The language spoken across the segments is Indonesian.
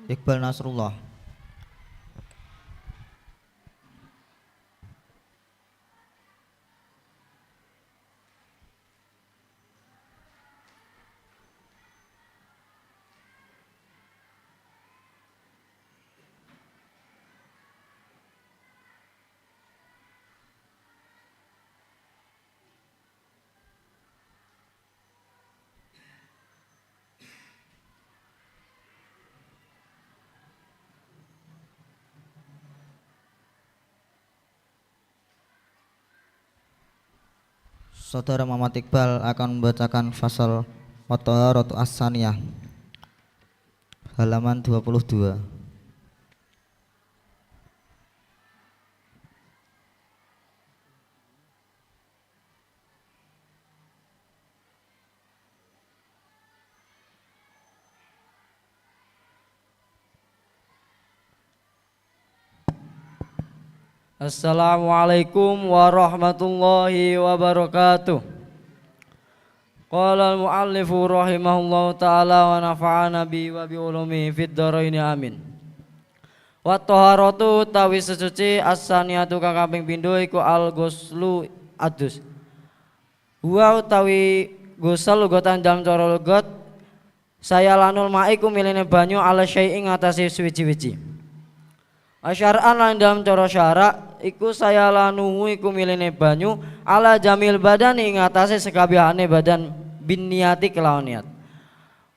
Iqbal Nasrullah. Saudara Muhammad Iqbal akan membacakan fasal At-Thaharatu As-Saniyah halaman 22. Assalamualaikum warahmatullahi wabarakatuh. Qala al-muallifu rahimahullahu ta'ala wa nafa'ana bi wa bi ulumi fid dharaini amin. Wa taharatu tawi sesuci as-saniyatu kang kaping pindho iku al-ghuslu adus. Wa utawi gusel lugotan dalam cara lugot saya lanul ma'iku miline banyu ala syai'in ngatasi suwi-wiji. Asyara'an lan dalam cara syarak iku saya lanuhu iku miline banyu ala jamil badani ngatasi sekabehane badan bin niati kelawan niat.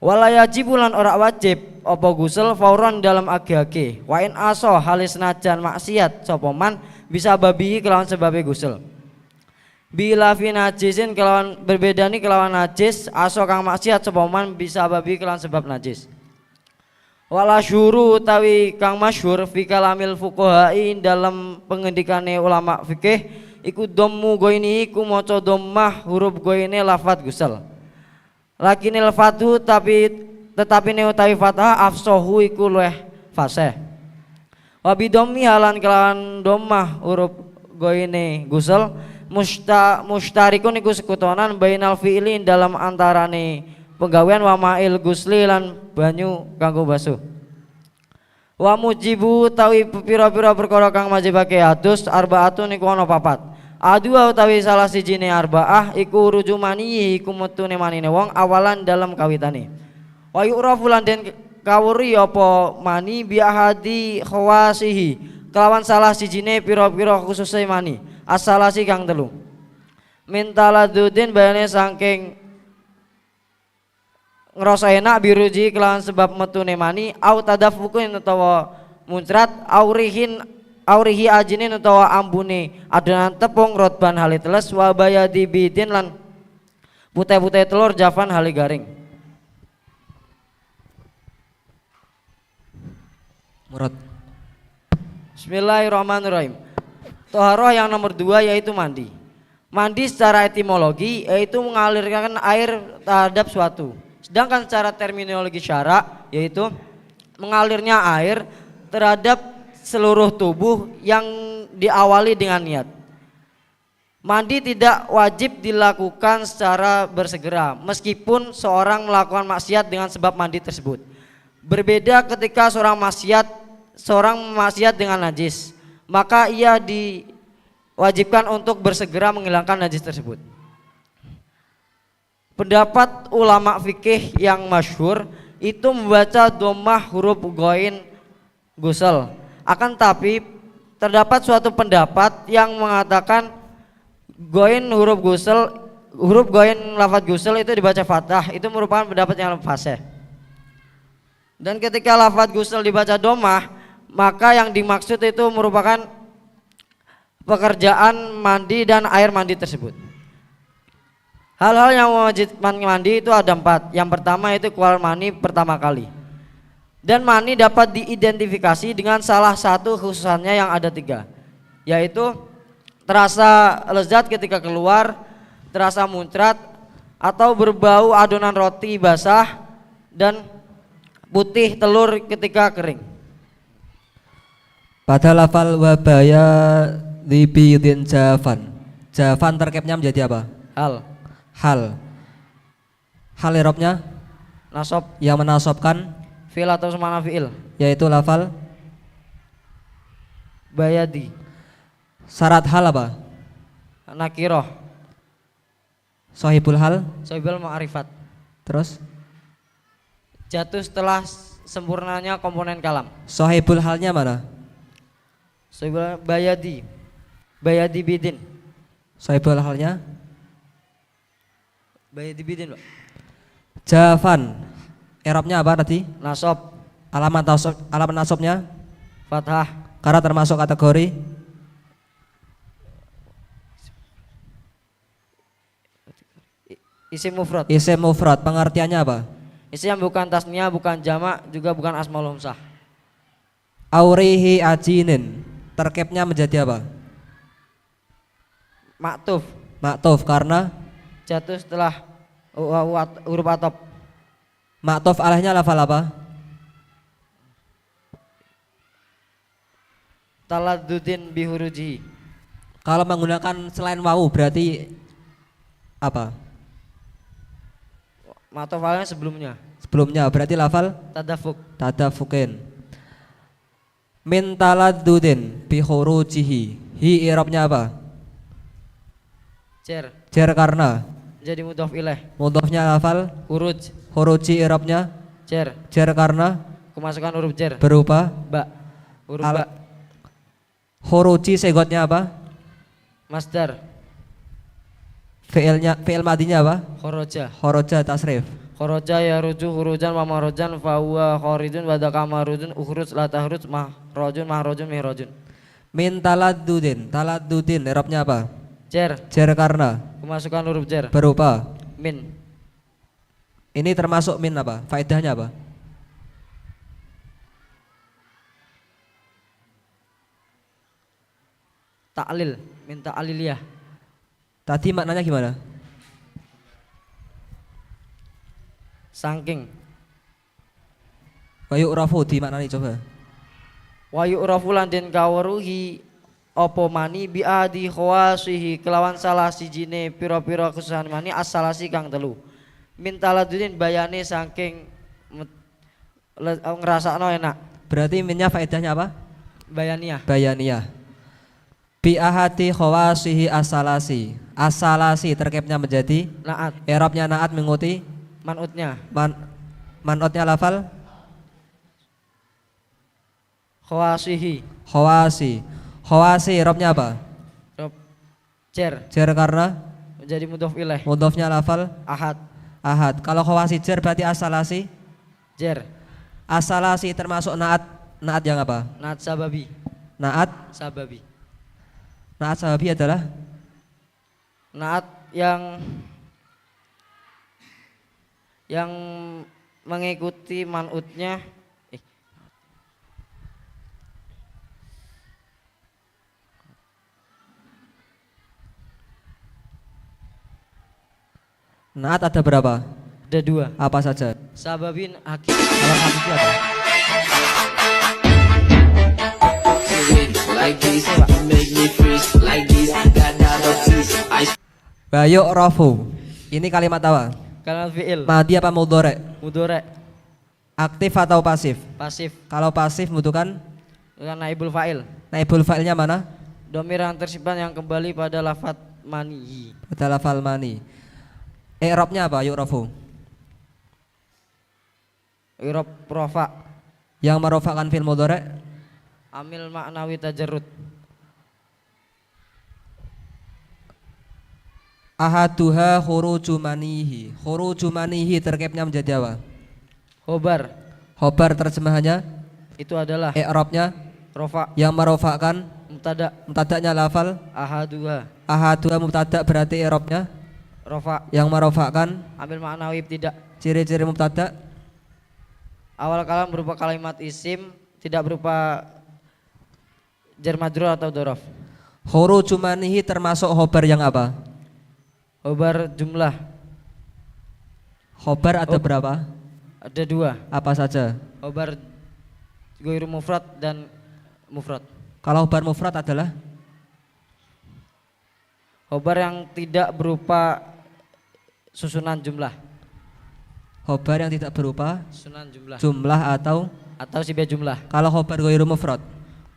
Wala yajibu lan ora wajib apa gusel fauran dalam age-age. Wa in aso halis najan maksiat sapa man bisa babi kelawan sebabe gusel. Bila fi najisin kelawan berbedani kelawan najis aso kang maksiat sapa man bisa babi kelawan sebab najis. Wala syuru utawi kang masyhur fi kalamil fuqaha'i dalam pengendikane ulama fikih iku dhammu goini iku maca dhammah huruf goine lafadz gusel. Lakinil fatu tetapi ne utawi fathah afsahu iku luweh fasih. Wa bi dhammi halan kelawan dhammah huruf goine gusel mustarikun iku sekutonan bainal fi'li dalam antarane penggawean wa ma'il gusli lan banyu kanggo basuh. Wa mujibu tawi pira-pira perkara kang majibake adus arbaatun iku ana papat. Adua utawi salah sijine arbaah iku rujumani iku metune manine wong awalan dalam kawitane. Wa yu'rafu lan den kawuri apa mani bi ahadi khawasihi kelawan salah sijine pira-pira khususe mani asalasi kang telu. Mintaladudin bayane saking ngerasa enak biruji kelawan sebab metune mani au tadafukuin utawa muncrat aurihi ajinin utawa ambune adonan tepung rotban hali teles wa bayadi bidin lan putih-putih telur jafan hali garing. Murad. Bismillahirrahmanirrahim. Toharoh yang nomor 2 yaitu mandi. Mandi secara etimologi yaitu mengalirkan air terhadap suatu. Sedangkan secara terminologi syarak yaitu mengalirnya air terhadap seluruh tubuh yang diawali dengan niat. Mandi tidak wajib dilakukan secara bersegera meskipun seorang melakukan maksiat dengan sebab mandi tersebut. Berbeda ketika seorang maksiat dengan najis, maka ia diwajibkan untuk bersegera menghilangkan najis tersebut. Pendapat ulama fikih yang masyhur itu membaca dhammah huruf ghain gusel. Akan tapi terdapat suatu pendapat yang mengatakan ghain huruf ghain lafadz gusel itu dibaca fathah. Itu merupakan pendapat yang fasih. Dan ketika lafadz gusel dibaca dhammah, maka yang dimaksud itu merupakan pekerjaan mandi dan air mandi tersebut. Hal-hal yang mewajibkan mandi itu ada 4. Yang pertama itu keluar mani pertama kali. Dan mani dapat diidentifikasi dengan salah satu khususannya yang ada 3, yaitu terasa lezat ketika keluar, terasa muncrat, atau berbau adonan roti basah, dan putih telur ketika kering. Pada lafal wabaya libidin jafan. Jafan terkepnya menjadi apa? Hal. Hal irobnya Nasab yang menasobkan Fi'il atau semana fi'il. Yaitu lafal Bayadi. syarat hal apa? Nakiroh. Sohibul hal. Sohibul ma'rifat. Terus Jatuh setelah sempurnanya komponen kalam. sohibul halnya mana? Sohibul bayadi. Bayadi bidin. Sohibul halnya Bayadi bidin, Pak. Jafan. I'rabnya apa tadi? Nasob. Alamat nasabnya Fathah. karena termasuk kategori Isim mufrad. isim mufrad. Pengertiannya apa? Isim yang bukan tasniah, bukan jamak, juga bukan asmaul humsah. Aurihi ajinin. Terkepnya menjadi apa? Maktuf. Maktuf karena Jatuh setelah huruf atop. maktuf alahnya lafal apa? Taladudin bihurujihi. Kalau menggunakan selain wawu berarti apa? Maktuf alnya sebelumnya. Sebelumnya berarti lafal Tadafuk. tadafukin. Min taladdudin bi khurujihi. Hi i'rabnya apa? Cer. Jar karena Jadi mudhof ilaih. mudhofnya lafal Huruj. khuruji i'rabnya Cer. jar karena Kemasukan huruf cer. berupa Ba. Huruf Al- ba. khuruji segotnya apa? Masdar. Fi'il madinya apa? Khoroja. Khoroja tasrif. Khoroja ya ruju hurujan wa mahrojan fahuwa khorijun wadaka mahrujun ukhruj la tahruj mahrojun mihrojun. Min taladdudin i'rabnya apa? Cer. Jar karena Kemasukan huruf cer. berupa Min. ini termasuk min apa? Faedahnya apa? Ta'lil. Minta aliliyah. Tadi maknanya gimana? Sangking. Wa yu'rafu di maknani coba. Wa yu'rafu lan den kaweruhi apa mani biadi khawasihi kelawan salah sijine pira-pira khususan mani as-salasi kang telu. Mintaladudin bayane saking ngrasakno enak. Berarti minnya faedahnya apa? Bayaniah. Bayaniyah. Bi ahadi khawasihi as-salasi. As-salasi terkepnya menjadi Naat. i'rabnya naat mengikuti Manutnya. manutnya lafal Khawasihi. khawasi i'rabnya apa? Rob. Cer. Jar karena Menjadi mudhof ilaih. mudhofnya lafal Ahad. ahad. Kalau khawasi jar berarti as-salasi. Cer. As-salasi termasuk naat yang apa? Naat sababi. Naat Sababi. sababi adalah Naat yang mengikuti manutnya. naat ada berapa? Ada dua. Apa saja? Sababin hakim. Kalau hakiki apa? Bayu rafu. Ini kalimat apa? Kalimat fi'il. Madi apa mudhari? Mudhari. Aktif atau pasif? Pasif. Kalau pasif membutuhkan Dengan naibul fa'il. naibul fa'ilnya mana? Domir yang tersimpan yang kembali pada lafat manihi. Pada lafal mani. I'rabnya apa? Yu'rafu. Irob rofa. Yang merofakkan fil mudhari Amil maknawi tajarrud. ahaduha khuruju manihi. Khuruju manihi terkepnya menjadi apa? Khobar. Khobar terjemahannya Itu adalah i'rabnya rofa. yang merofakkan Mubtada. mubtada'nya lafal Ahaduha. ahaduha mubtada berarti i'rabnya Rofa. yang merofakkan Amil maknawi tidak. ciri-ciri mubtada Awal kalam berupa kalimat isim, tidak berupa jar majrur atau dorof. khuruju manihi termasuk khobar yang apa? Khobar jumlah. Khobar ada berapa? Ada dua. Apa saja? Khobar ghairu mufrad dan mufrad. Kalau khobar mufrad adalah Khobar yang tidak berupa susunan jumlah. Khobar yang tidak berupa sunan jumlah jumlah atau sibah jumlah. kalau khobar ghairu mufrad.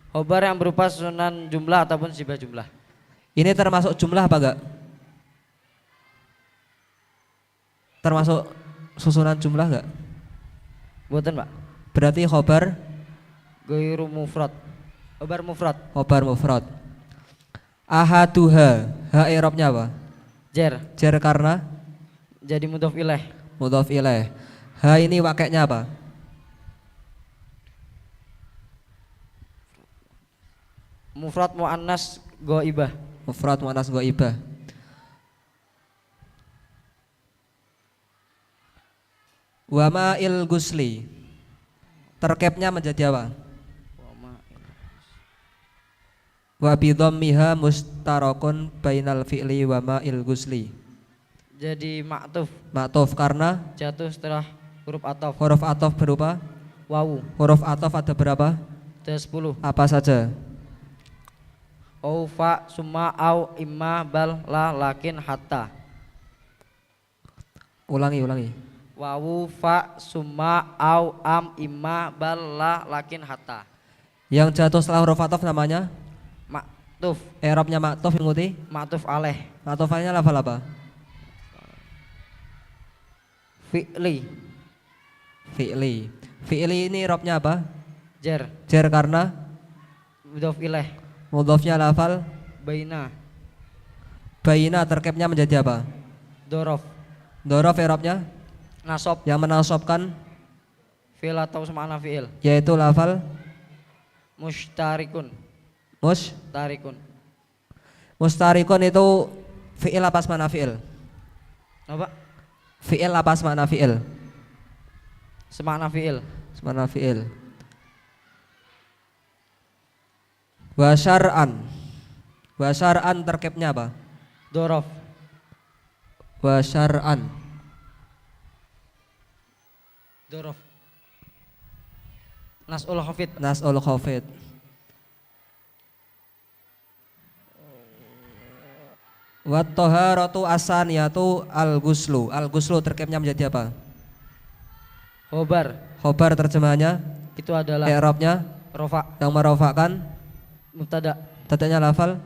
Khobar yang berupa sunan jumlah ataupun sibah jumlah. Ini termasuk jumlah apa enggak? Termasuk susunan jumlah enggak? Buatan Pak. Berarti khobar Ghairu mufrad. Khobar mufrad. khobar mufrad. Ahaduha, ha i'rabnya apa? Jer. Jar karena Jadi mudhof ilaih. mudhof ilaih. Ha ini wakeknya apa? Mufrad muannas ghaibah. Mufrad muannas ghaibah. Wa ma'il gusli. Terkepnya menjadi apa? Wa bi dhammiha mustarakun bainal fi'li wa ma'il gusli. Jadi ma'tuf, Ma'tuf karena jatuh setelah huruf ataf. huruf ataf berupa Wawu. huruf ataf ada berapa? Ada 10. Apa saja? Au fa summa au imma bal la lakin hatta. Ulangi. Wawu fa summa au am imma bal la lakin hatta. Yang jatuh setelah huruf ataf namanya Ma'tuf, i'rabnya ma'tuf mengikuti ma'tuf alaih. ma'tufnya lafal apa? Fi'li, Fi'li. Fi'li ini i'rabnya apa? jar, Jar karena mudhof ilaih. mudhofnya lafal. Baina, Baina terkepnya menjadi apa? dorof, Dhorof i'rabnya nasob, yang menasobkan fi'il atau semana fi'il. yaitu lafal Mushtarikun, tarikun. mustarikun itu fi'il apa mana fi'il? Apa? Fi'il apa mana fi'il? Semana fi'il. Mana fi'il. Wa syar'an. Wa syar'an terkepnya apa? Dorof, Wa syar'an. dorof. Nas'ul khafid, Nas'ul khafid. Wa taharatu asaniyatu al-ghuslu. Al-ghuslu terkepnya menjadi apa? khobar. Khobar terjemahannya Itu adalah i'rabnya rofa, yang merofakkan mubtada. tadanya lafal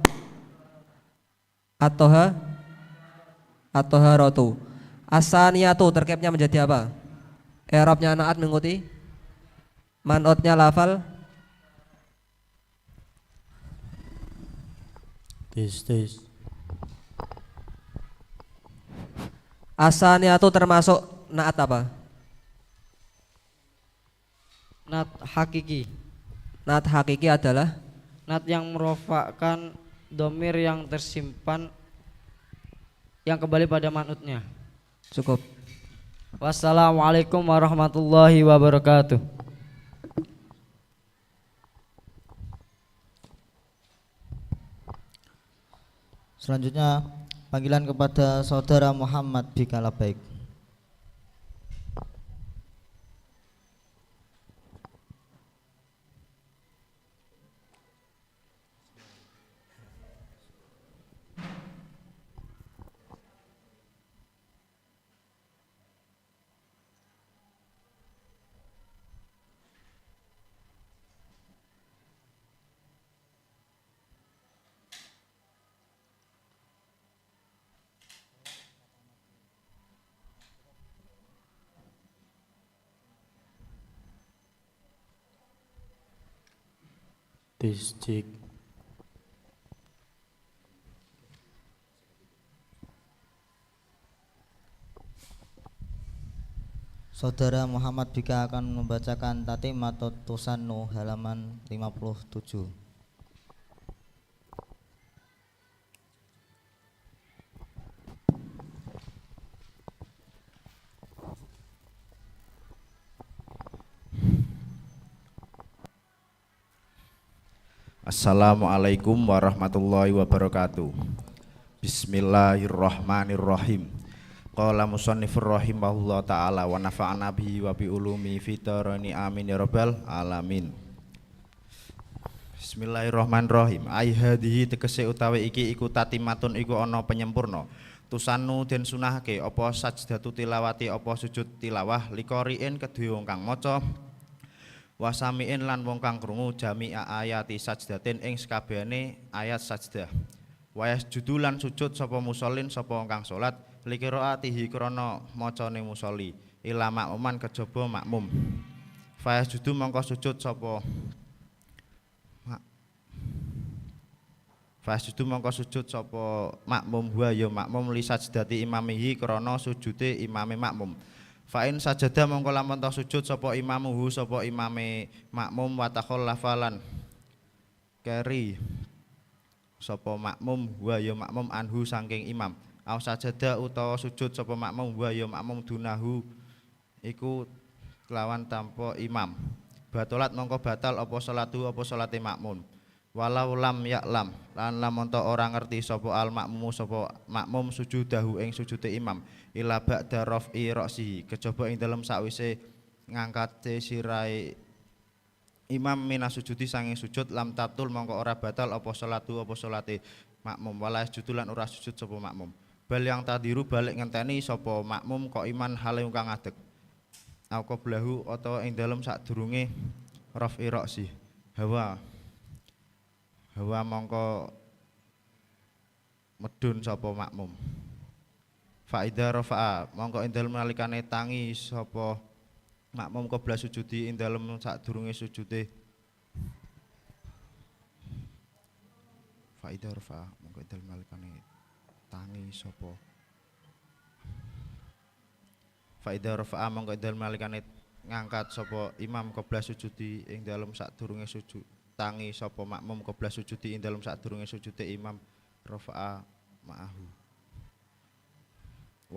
at-taharatu. Asaniyatu terkepnya menjadi apa? I'rabnya naat mengikuti man'utnya lafal Tes. asaniyatu termasuk naat apa? Nat hakiki, Naat hakiki adalah nat yang merofakkan domir yang tersimpan yang kembali pada manutnya. cukup. Wassalamualaikum warahmatullahi wabarakatuh. Selanjutnya panggilan kepada saudara Muhammad Bika Labaik. Cek. Saudara Muhammad Bika akan membacakan Tatimatut Tusannu halaman 57. Assalamualaikum warahmatullahi wabarakatuh. Bismillahirrahmanirrahim. Qala musannifur rahimahullah ta'ala wa nafa'ana bihi wa bi ulumi fitarani amin ya rabbal alamin. Bismillahirrahmanirrahim. Ai hadhihi tegese utawi iki iku tatimatun iku ana penyempurna. Tusanu den sunahake apa sajdatu tilawati apa sujud tilawah liqoriin kedue wong kang maca wasamiin lan wong kang krungu jami'a ayati sajdatin ing sakabehane ayat sajdah wayas judulan sujud sapa musallin sapa wong kang salat liqiraatihi krana macane musolli ila makmuman kejaba makmum fayas judu mongko sujud sapa Fasudu mongko sujud sapa makmum wa ya makmum li sajdati imamihi krana sujude imame makmum. Fa in sajada mongko lamun ta sujud sapa imamuhu sapa imame makmum wa takhallafalan keri sapa makmum wa ya makmum anhu saking imam. Au sajada utawa sujud sapa makmum wa ya makmum dunahu iku kelawan tanpa imam. Batolat mongko batal apa salatu apa salate makmum. Walau lam ya'lam lan lamun ta ora ngerti sapa al makmum sapa makmum sujudahu ing sujude imam ila ba'da raf'i ra'sihi kejaba ing dalem sakwise ngangkate sirahe imam minas sujudi sanging sujud lam tatul mongko ora batal apa salatu apa salate makmum wala sujud lan ora sujud sapa makmum bal yang tadiru balik ngenteni sapa makmum kok iman hale kang ngadeg au qablahu utawa ing dalem sadurunge raf'i ra'si hawa mongko medun sapa makmum faida rafa'a mongko ing dalem nalikane tangi sapa makmum qabla sujudi ing dalem sadurunge sujude faida rafa'a mongko ing dalem nalikane tangi sapa faida rafa'a mongko ing dalem nalikane ngangkat sapa imam qabla sujudi ing dalem sadurunge sujud tangi sapa makmum qabla sujudi ing dalem sadurunge sujude imam rafa'a ma'ahu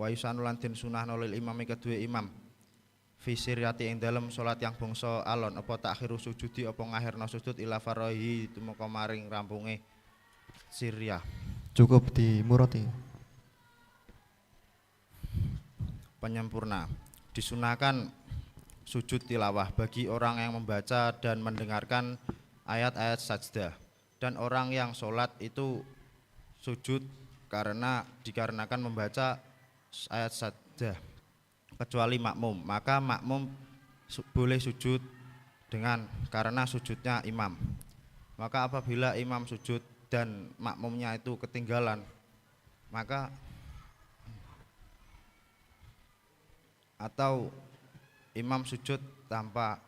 wa yusanu lan den sunahno lil imami kedue imam fi siriyati ing dalem salat yang bangsa alon apa takhiru sujudi apa ngakhirna sujud ila farahi tumeka maring rampunge siriyah cukup dimurati penyempurna disunahkan sujud tilawah bagi orang yang membaca dan mendengarkan ayat-ayat sajdah dan orang yang sholat itu sujud dikarenakan membaca ayat sajdah kecuali makmum maka makmum boleh sujud karena sujudnya imam maka apabila imam sujud dan makmumnya itu ketinggalan maka atau imam sujud tanpa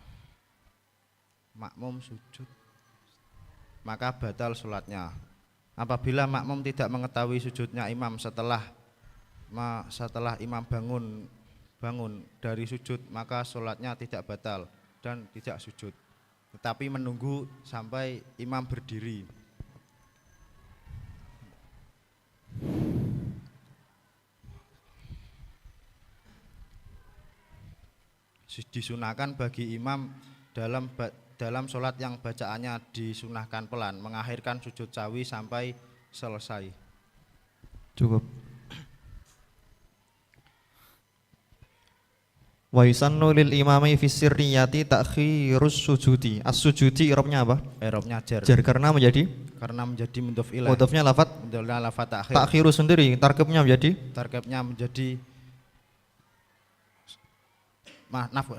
makmum sujud maka batal sholatnya. Apabila makmum tidak mengetahui sujudnya imam setelah imam bangun dari sujud maka sholatnya tidak batal dan tidak sujud tetapi menunggu sampai imam berdiri. Disunahkan bagi imam dalam sholat yang bacaannya disunahkan pelan mengakhirkan sujud sawi sampai selesai. Cukup. Wa yusannu lil imami fi sirriyati ta'khirus sujudi. As-sujudi i'rabnya apa? I'rabnya jar. Jar karena menjadi mudhof ilaih. Mudhofnya lafat ta'khir. Ta'khiru sendiri tarkibnya menjadi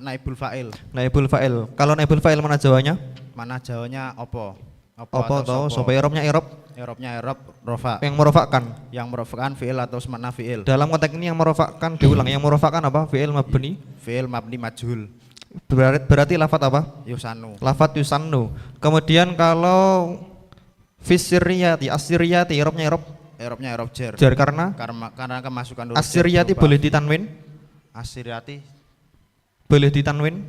naibul fa'il. Naibul fa'il. Kalau naibul fa'il mana jawanya? Mana jawanya opo? Apa atau sapa i'rabnya i'rab? I'rabnya i'rab rafa. Yang merofakkan. Yang merofakkan fi'il atau semakna fi'il. Dalam konteks ini yang merofakkan diulang. Yang merofakkan apa? Fi'il mabni. Fi'il mabni majhul. Berarti lafat apa? Yusanu. Lafat yusannu. Kemudian kalau fisiriyati asiriyati i'rabnya i'rabnya i'rab jar. Jar karena kemasukan huruf asiriyati boleh ditanwin? Asiriyati boleh ditanwin?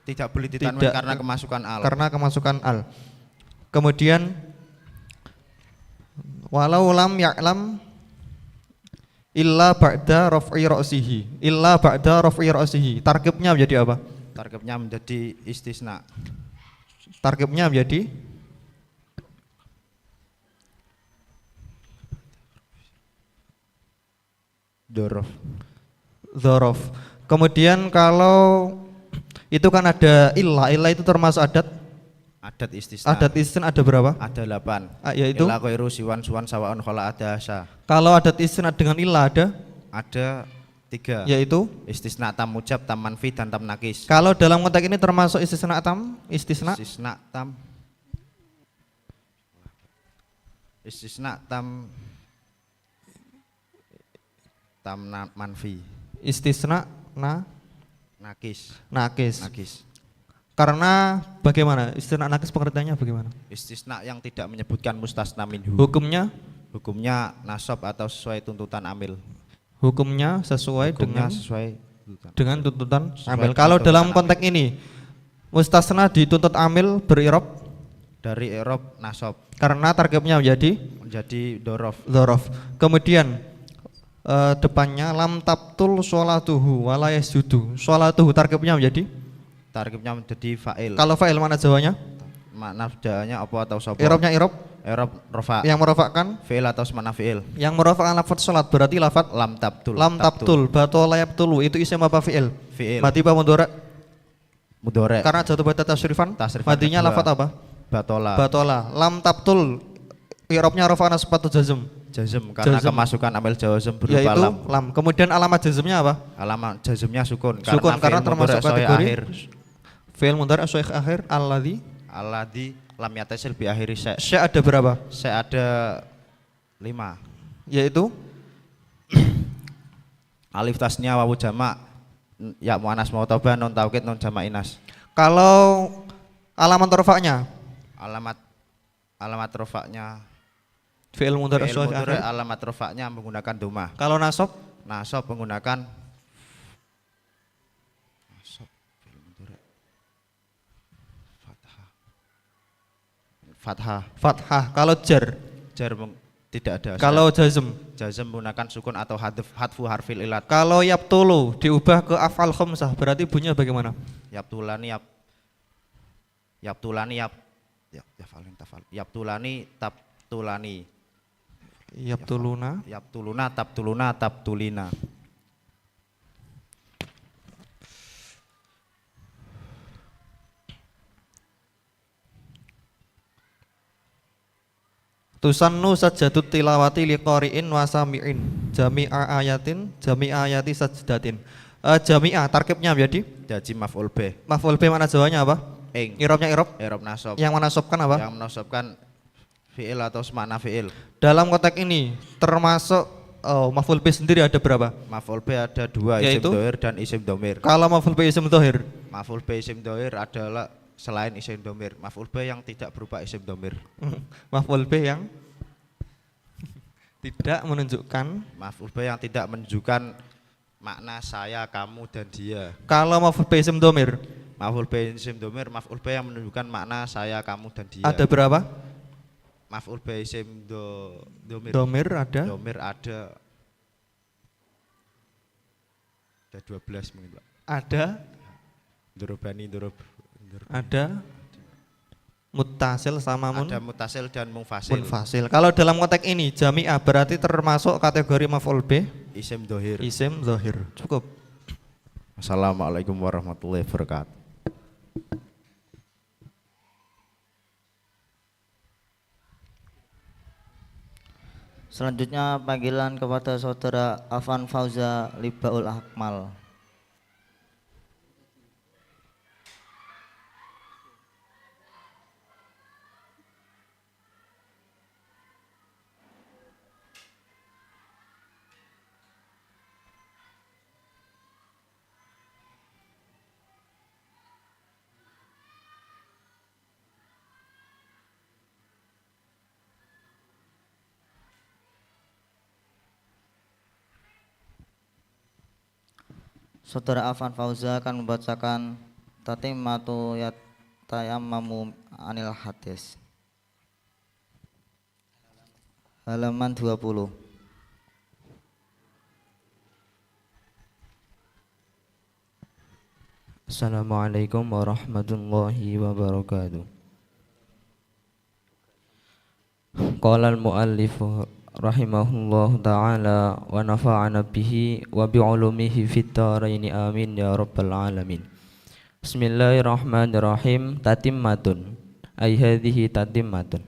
Tidak boleh ditanwin karena kemasukan al. Karena kemasukan al. Kemudian walau lam ya'lam illa ba'da raf'i ra'sihi. Illa ba'da raf'i ra'sihi. Tarkibnya menjadi apa? Tarkibnya menjadi istisna. Tarkibnya menjadi dzaraf. Kemudian kalau itu kan ada illah itu termasuk adat Adat istisna. Adat istisna ada berapa? Ada 8. Yaitu Ila khairu siwan suwan sawaun khala ada asa. kalau adat istisna dengan ilah ada Ada 3. yaitu Istisna tam mujab, tam manfi dan tam nakis. kalau dalam konteks ini termasuk istisna tam istisna Istisna tam Istisna tam manfi. istisna Nakis. nakis. Karena bagaimana istisna nakis pengertiannya bagaimana? Istisna yang tidak menyebutkan mustasna minhu. Hukumnya Nasab atau sesuai tuntutan amil. hukumnya sesuai Hukumnya sesuai tuntutan. dengan tuntutan Sesuai amil. Kalau tuntutan dalam amil. konteks ini mustasna dituntut amil berirob Dari i'rab nasab karena targetnya menjadi dorof. dzaraf. Kemudian depannya lam tabtul sholatuhu wala yasjudu. Sholatuhu targetnya menjadi Tarkibnya menjadi fa'il. kalau fa'il mana jawanya? Makna jawabannya apa atau sapa? Irobnya irob I'rab rofa. yang merofakkan Fi'il atau semana fi'il. yang merofakkan lafaz sholat berarti lafaz Lam tabtul. lam tabtul batola yabtulu itu isim apa fi'il? Fi'il. Mati apa mudhari? Mudhari. Karena jatuh pada tasrifan matinya kedua. lafaz apa? Batola. Batola. Lam tabtul irobnya rofakna sepatu jazm Jazm karena Jazm. kemasukan amil jazm berupa yaitu lam. lam. Kemudian alamat jazmnya apa? Alamat jazmnya sukun Sukun karena fi'il termasuk mudhari sahih kategori akhir. fi'il mudhari sahih akhir alladzi Alladzi lam yatasil bi akhiri sa'. sya ada berapa? Ada 5. Yaitu Alif tasnya wawu jamak ya muannas mu'thabah nun taukid nun jamak inas. kalau alamat rofaknya Alamat rofaknya fi'il mudhari fi'il sahih mudhari akhir. alamat rofaknya menggunakan domah. Kalau nasab Nasab menggunakan nasab fi'il mudhari fathah. fathah. Kalau jar Tidak ada. kalau jazm jazm menggunakan sukun atau hadfu harfil ilat. kalau yabtulu diubah ke afal khamsah berarti bunyinya bagaimana? Yabtulani tabtulani. Yabtuluna Tabtulina. tusannu sajdatut tilawati liqari'in wa sami'in jami'a ayati sajdatin. Jami'ah tarkibnya menjadi Jadi maf'ul bih. maf'ul bih mana jawanya apa? Ing. Irobnya irob I'rab nasab. yang menasabkan apa? Yang menasabkan fi'il atau semana fi'il. Dalam konteks ini termasuk maf'ul bih sendiri ada berapa? Maf'ul bih ada 2, Yaitu? isim dhohir dan isim dhamir. Kalau maf'ul bih isim dhohir Maf'ul bih isim dhohir adalah selain isim dhamir. Maf'ul bih yang tidak berupa isim dhamir. maf'ul bih yang tidak menunjukkan. Maf'ul bih yang tidak menunjukkan makna saya, kamu dan dia. Kalau maf'ul bih isim dhamir Maf'ul bih isim dhamir, maf'ul bih yang menunjukkan makna saya, kamu dan dia. ada berapa? Maf'ul bih isim dhamir. Dhamir ada Dhamir ada 12 mungkin, Pak. ada Durubani ada muttasil sama ada mutasil dan munfasil. munfasil. Kalau dalam konteks ini jami'ah berarti termasuk kategori maf'ul bih Isim dhohir. isim zahir. Cukup. Assalamualaikum warahmatullahi wabarakatuh. Selanjutnya panggilan kepada saudara Afan Fauza Libaul Akmal. Saudara Afan Fauza akan membacakan tatimatu yatayammamu anil hadis. Halaman 20. Assalamualaikum warahmatullahi wabarakatuh. Qala al-muallif rahimahullahu ta'ala wa nafa'ana bihi wa bi'ulumihi fid dharaini amin ya rabbal alamin. Bismillahirrahmanirrahim. Tatimmatun. ai hadhihi tatimmatun.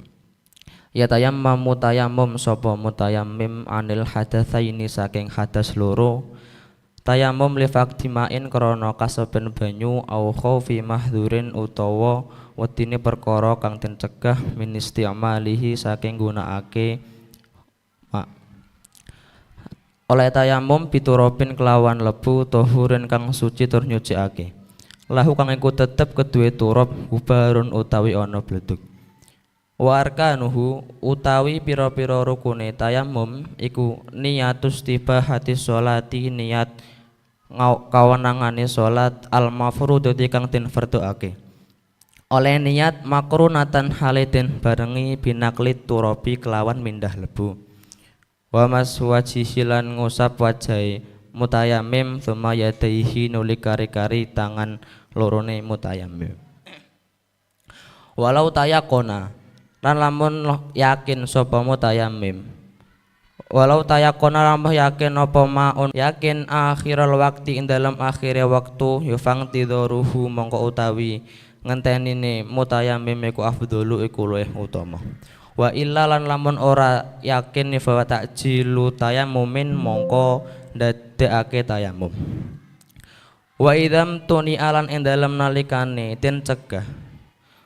Ya tayammum mutayammum sapa mutayammim anil hadatsaini saking hadas loro. Tayammum li faqdimain krana kasaben banyu au khaufi mahdzurin utawa wedine perkara kang den cegah min isti'malihi saking gunakake oleh tayammum piturobin kelawan lebu tohurin kang suci tur nyucikake. Lahu kang iku tetep kedue turab hubarun utawi ana bledug. Wa arkanuhu utawi pira-pira rukune tayammum iku niyatus tibahati sholati niat kawenangane salat al mafruudati kang den fardhuake. Oleh niat makrunatan haliden barengi binaklit turabi kelawan mindah lebu. Wa maswajihi lan ngusap wajahe mutayammim tsumma yadaihi nuli kari-kari tangan lorone mutayammim. Walau tayakona lan lamun yakin sapa mutayammim. Walau tayakona lamun yakin apa maun yakin akhirul waktu ing dalam akhire waktu yufang tidharuhu mongko utawi ngentenine mutayammim iku afdhalu iku luwih utama. Wa illa lan lamun ora yakin ni bahwa takjilu tayammumin mongko ndadekake tayammum. Wa idam tuni alan ing dalem nalikane den cegah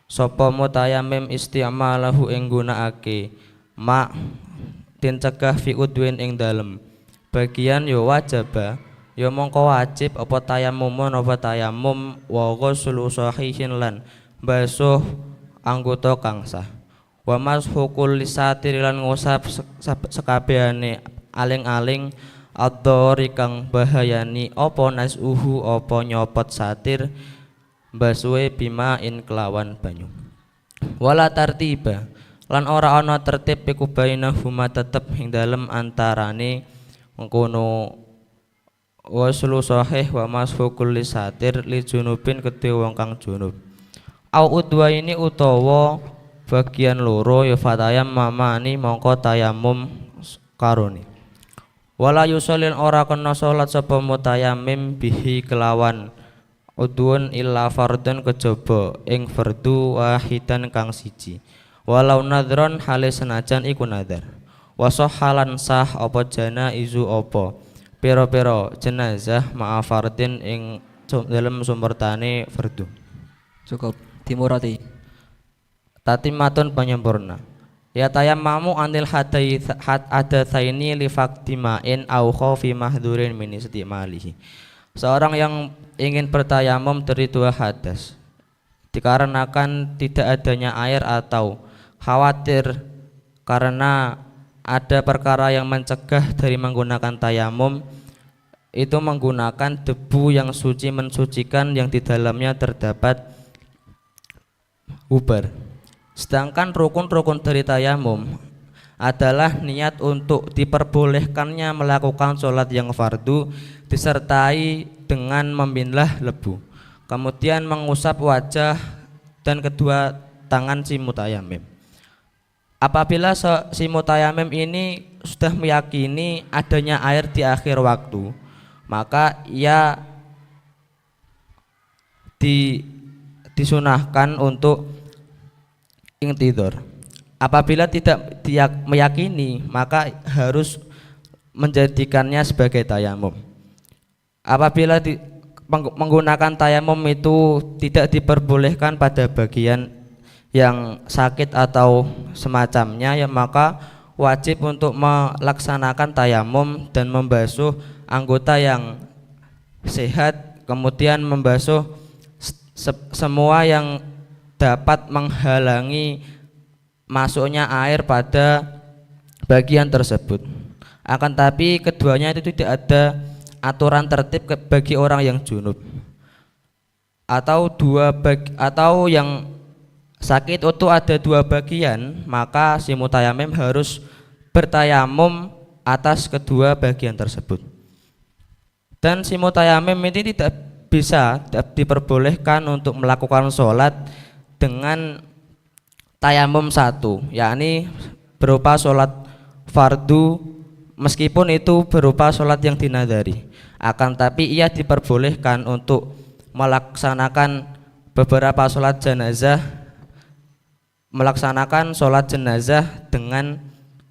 sapa mutayammim isti'malahu ing gunakake ma den cegah fi udwin ing dalem bagian yo wajaba yo mongko wajib apa tayammum wa ghuslu sahihin lan basuh anggota kang sah. Wa mashukul lisatir lan ngusap sekabehane aling-aling ad-dhari kang bahayani apa nasuhu apa nyopot satir basuhe bima in kelawan banyu. Wala tartiba lan ora ana tertib iku bainahuma tetep ing dalem antarane mengkono waslu sahih wa mashukul lisatir li junubin kedhe wong kang junub. Au udwa ini utawa bagian loro ya fatayam mamani mongko tayamum karone. Wala yusallin ora kena salat sapa mutayammim bihi kelawan udun illa fardun kejaba ing fardu wahidan kang siji. Walau nadron hale senajan iku nadar. Wa sahhalan sah apa janaizu apa pira-pira jenazah ma'a fardin ing dalam sumbertane fardu. Cukup dimurati. Tatimatun penyempurna. Ya tayammamu anil hadatsaini li faqdimain au khaufi mahdzurin min istimalihi. Seorang yang ingin bertayamum dari dua hadas dikarenakan tidak adanya air atau khawatir karena ada perkara yang mencegah dari menggunakan tayamum, itu menggunakan debu yang suci mensucikan yang di dalamnya terdapat ubar. Sedangkan rukun-rukun dari tayamum adalah niat untuk diperbolehkannya melakukan sholat yang fardu disertai dengan memindah lebu, kemudian mengusap wajah dan kedua tangan si mutayammim. Apabila si mutayammim ini sudah meyakini adanya air di akhir waktu, maka ia disunahkan untuk ingtidhar. Apabila tidak meyakini, maka harus menjadikannya sebagai tayamum. Apabila menggunakan tayamum itu tidak diperbolehkan pada bagian yang sakit atau semacamnya, ya maka wajib untuk melaksanakan tayamum dan membasuh anggota yang sehat, kemudian membasuh semua yang dapat menghalangi masuknya air pada bagian tersebut. Akan tapi keduanya itu tidak ada aturan tertib bagi orang yang junub atau yang sakit itu ada dua bagian, maka si mutayammim harus bertayamum atas kedua bagian tersebut. Dan si mutayammim ini tidak diperbolehkan untuk melakukan sholat dengan tayamum satu, yakni berupa sholat fardu meskipun itu berupa sholat yang dinadari. Akan tapi ia diperbolehkan untuk melaksanakan beberapa sholat jenazah melaksanakan sholat jenazah dengan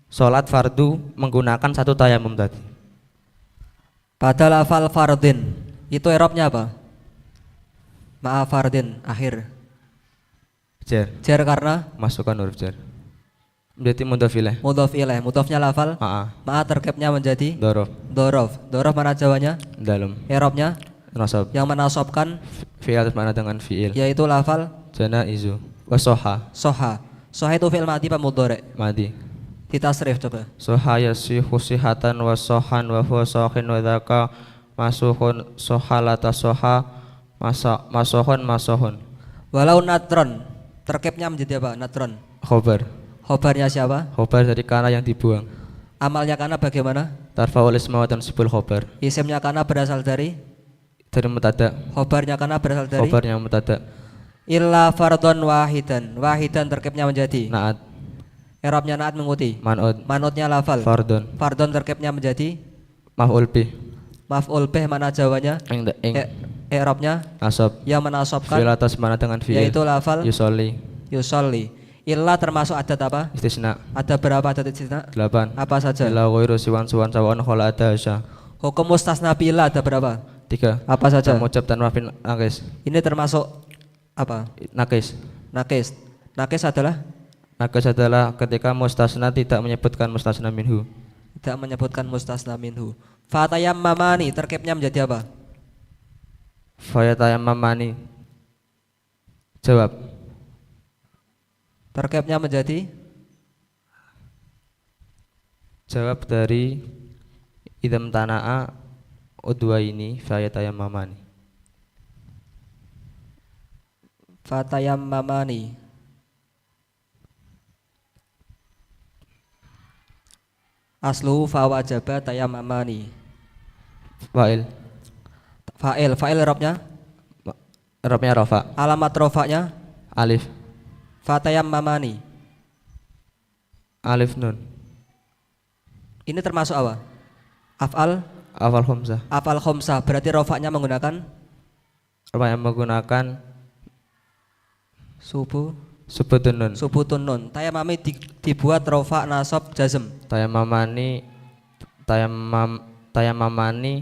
sholat fardu menggunakan satu tayamum tadi. Pada lafal fardin itu i'rabnya apa? Maaf, fardin akhir. Jar, Jar karena masukkan huruf jar. Menjadi mudhof ilaih. mudhof ilaih. Mudhofnya lafal. Aa, Ma'a terkepnya menjadi dorof, dorof. Dorof mana jawanya? dalam, I'rabnya nasab. yang menasobkan Fi'il atas mana dengan fi'il. yaitu lafal Janaizu, wasoha, soha. Soha itu fi'il madi apa mudhari? madi. Ditasrif coba. Soha yasihu sihatan wasohan wa huwa sohin wa dhaka masuhun sohalata soha masohun masohun. Walau natron terkepnya menjadi apa? Natron. Khobar, Khobarnya siapa? khobar dari kana yang dibuang. Amalnya kana bagaimana? Tarfa'ul isma wa tansibul khobar. Isimnya kana berasal dari Dari mutada, khobarnya kana berasal dari khobar yang mutada. illa fardon wahidan. Wahidan terkepnya menjadi Naat, i'rabnya naat mengikuti. man'ud, Manutnya lafal. fardun, Fardon terkepnya menjadi maf'ul bih, maf'ul bih mana jawanya? ing I'rabnya nasab. yang menasobkan Fi'il atas mana dengan fi'il. yaitu lafal Yusolli, yusolli. Illa termasuk adat apa? istisna, Ada berapa adat istisna? 8. Apa saja? Ila ghairu siwan suwan sawan khala ada asya. Hukum mustasna bi illa ada berapa? 3. Apa saja? Mengucap tanpa fin nakis. Ini termasuk apa? Nakis. Nakis. Nakis adalah Nakis adalah ketika mustasna tidak menyebutkan mustasna minhu. tidak menyebutkan mustasna minhu. Fatayammamani terkepnya menjadi apa? Fayatayammamani. Jawab. Terkepnya menjadi Jawab dari idam tana'a udwa ini fayatayammamani. fatayammamani. Asluhu fawajaba tayammamani. Fa'il. Fa'il robnya, Robnya rofa. alamat rofaknya Alif. fatayammamani. Alif nun. Ini termasuk apa? Af'al, Awal khomsah. af'al khomsah. Berarti rofaknya menggunakan Rofa yang menggunakan subutun nun. subutun nun. Tayammami dibuat rofa nasab jazm. Tayammamani tayammamani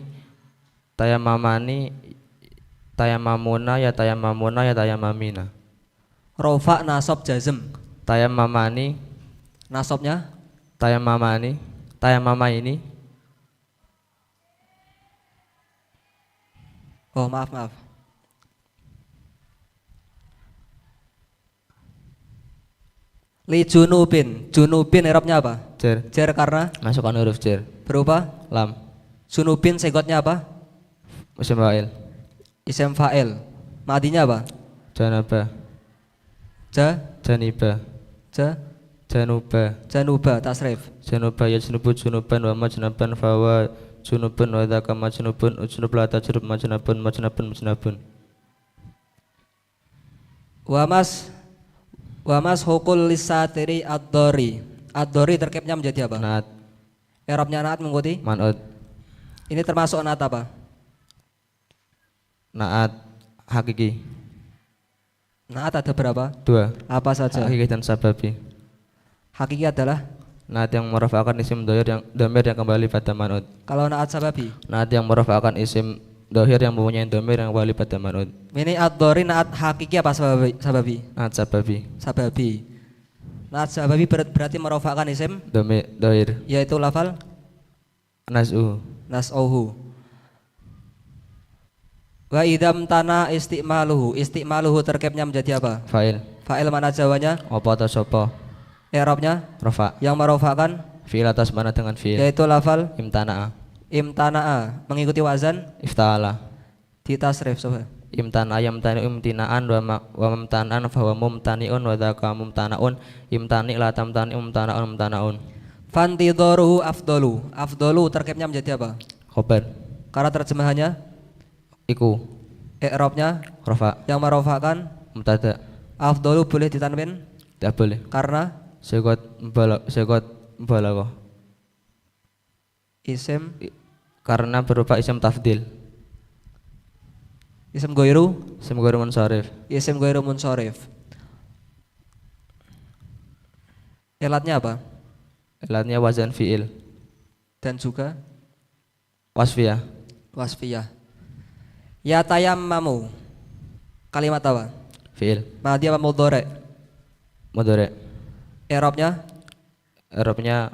tayammamani tayammamuna ya tayammamuna ya tayammamina. Rofa nasab jazm. Tayammamani Nasabnya tayammamani tayammama ini oh maaf. Li junubin. Junubin irobnya apa? jar. Jar karena Masukkan huruf jar. berupa Lam. junubin segotnya apa? Musim fa'il. Isim fa'il. Madinya apa? Janaba. Janiba. Januba. Januba tasrif. Januba ya junubu junuban wa majnaban fawa junubun wa dzaka majnubun ujnub la tajrub majnabun majnabun. Wa mas hukul lisatiri ad-dori. Ad-dori terkepnya menjadi apa? Naat. Irobnya naat mengikuti. Man'ud. Ini termasuk naat apa? Naat hakiki. Naat ada berapa? 2. Apa saja? Hakiki dan sababi. Hakiki adalah Naat yang merafa'kan isim dhamir yang kembali pada man'ud. kalau naat sababi. Naat yang merafa'kan isim dhahir yang mempunyai dhamir yang kembali pada man'ud. Ini ad-dori naat hakiki apa sababi? Naat sababi. Sababi. Naat sababi berarti merofakkan isim Dhahir. yaitu lafal Nas'u. nas'uhu. Wa idam tanah istiqmaluhu. Istiqmaluhu terkepnya menjadi apa? Fa'il. Fa'il mana jawanya? Apa atau sopo? I'rabnya Rafa. yang merofakkan Fi'il atas mana dengan fi'il? yaitu lafal Imtana'a. imtana'a mengikuti wazan Ifta'ala. ditasrif coba. Imtana'a yamtani'u imtina'an wa mamtana'an fahuwa mumtani'un wa dzaka mumtana'un imtani' la tamtani'u mumtana'un. Fantidharuhu afdalu. Afdalu terkepnya menjadi apa? Khobar. Karena terjemahannya Iku. i'rabnya Rafa. yang merofakkan Mubtada. afdalu boleh ditanwin Tidak boleh. karena Sekot mbalaghah. isim Karena berupa isim tafdil. isim goiru Isim ghairu munsharif. isim goiru munsharif. Elatnya apa? Ilatnya wazan fi'il. Dan juga Wasfiyah. wasfiyah. Ya tayammamu. Kalimat apa? Fi'il. Madhi apa mudhari? Mudhari. I'rabnya? I'rabnya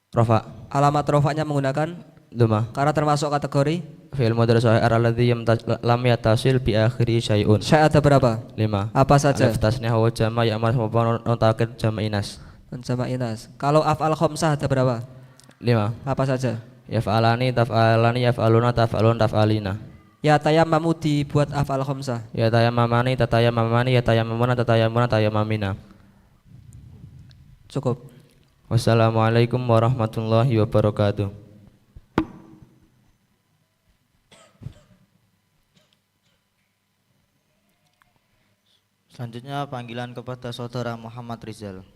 rafa. Alamat rofaknya menggunakan Dhamma. karena termasuk kategori Fi'il mudhari sahih alladzi lam yatasil bi akhiri syai'un. syai' ada berapa? 5. Apa saja? Alif tasniah wa jama' ya'mal wa nun ta'kid jama' inas. Sama inas. Kalau af'al khamsah ada berapa? 5. Apa saja? Yaf'alani taf'alani yaf'aluna taf'alun taf'alina. Ya tayammamu dibuat af'al khamsah. Ya tayammamani tatayammamani ya tayammamuna tatayammuna tayammamina. Cukup. Wassalamualaikum warahmatullahi wabarakatuh. Selanjutnya panggilan kepada saudara Muhammad Rizal.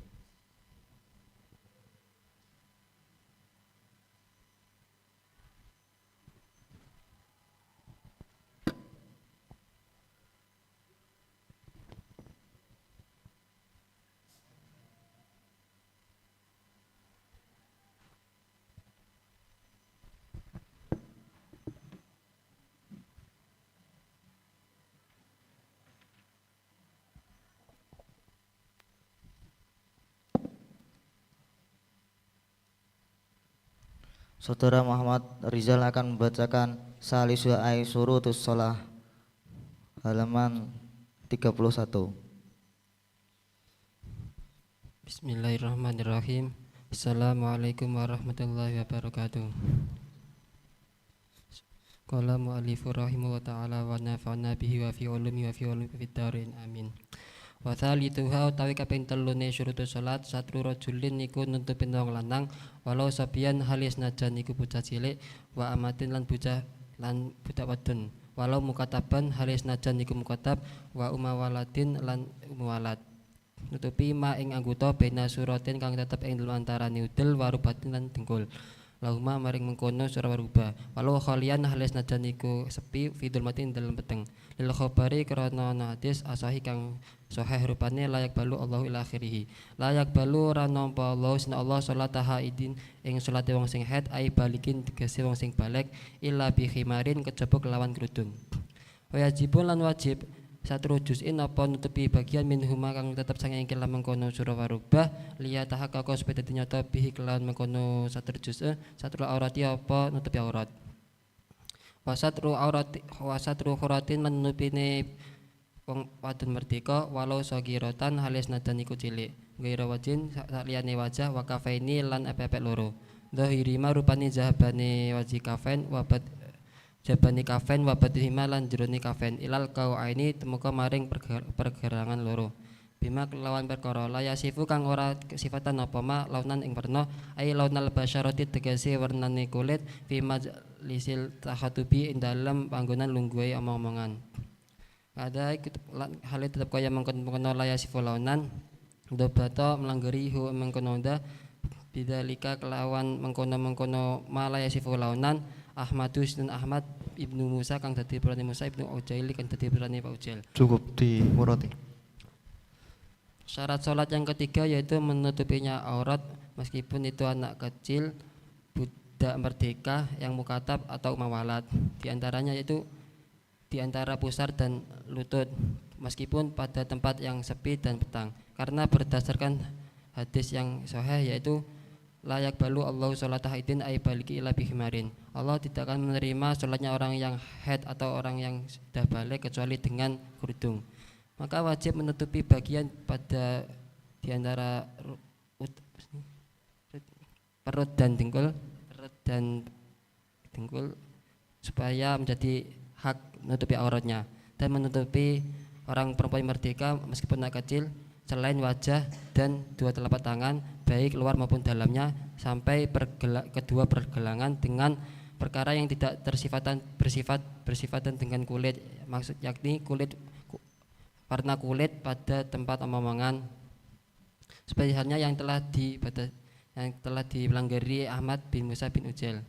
Saudara Muhammad Rizal akan membacakan Salisu ay surutus shalah halaman 31. Bismillahirrahmanirrahim. Assalamualaikum warahmatullahi wabarakatuh. Qala mu'allifu rahimahullah ta'ala wa nafa'na bihi wa fi ulumi wa fi ulumi fid dharain amin. Wa thalituha utawi kaping telune syurutus salat satru rajulin niku nutupin wong lanang walau sabian halis najan niku bocah cilik wa amatin lan bocah lan budak wadon walau mukataban halis najan niku mukatab wa umawaladin lan umawalad nutupi ma ing anggota bena suratin kang tetep ing dalam antarané udel warubatin lan dengkul lahuma maring mengkono surah waruba walau khalian halis najan niku sepi fidul matin dalam peteng lil khabari krana hadis asahi kang sahih rupane layak balu Allahu ila akhirih layak balu ora nampa Allah sina Allah salat haidin ing salate wong sing haid ai balikin tegese wong sing balik illa bi khimarin kejaba kelawan kerudung wajibun lan wajib satru juz'in apa nutupi bagian minhuma kang tetep sange ing kelam mengkono surah warubah liya tahaqqa supaya dadi nyata bihi kelawan mengkono satru juz' satru aurati apa nutupi aurat wasatru aurati wasatru khuratin lan nutupine wong wadon merdeka walau sagirotan halis nadan iku cilik gaira wajin saliyane wajah wa kafaini lan epek loro dhahirima rupane jahabane wajih kafen wabat jabani kafen wabatihima lan jerone kafen ilal kau aini temuka maring pergerangan loro bima kelawan perkara layasifu kang ora sifatan apa ma launan ing warna ai launal basyarati tegese warnane kulit fi majlisil tahatubi ing dalem panggonan lungguhe omong-omongan ada hal tetap kaya mengkono layasifu launan dobata melanggari hu mengkono nda bidzalika kelawan mengkono malayasifu launan Ahmadus dan Ahmad ibnu Musa kang dadi putrane Musa ibnu Ujail kang dadi putrane Pak Ujail. Cukup dimurati. Syarat sholat yang ketiga yaitu menutupinya aurat meskipun itu anak kecil, budak merdeka yang mukatab atau mawalat. Di antaranya yaitu di antara pusar dan lutut meskipun pada tempat yang sepi dan petang. Karena berdasarkan hadis yang sahih yaitu layak balu Allahu sholat haidin ay baliki ila bihimarin. Allah tidak akan menerima sholatnya orang yang haid atau orang yang sudah balik kecuali dengan kerudung. Maka wajib menutupi bagian pada di antara perut dan dengkul supaya menjadi hak menutupi auratnya dan menutupi orang perempuan merdeka meskipun anak kecil selain wajah dan dua telapak tangan baik luar maupun dalamnya sampai kedua pergelangan dengan perkara yang tidak bersifatan dengan kulit maksud yakni warna kulit pada tempat omongan seperti halnya yang telah dilanggar Ahmad bin Musa bin Ujail.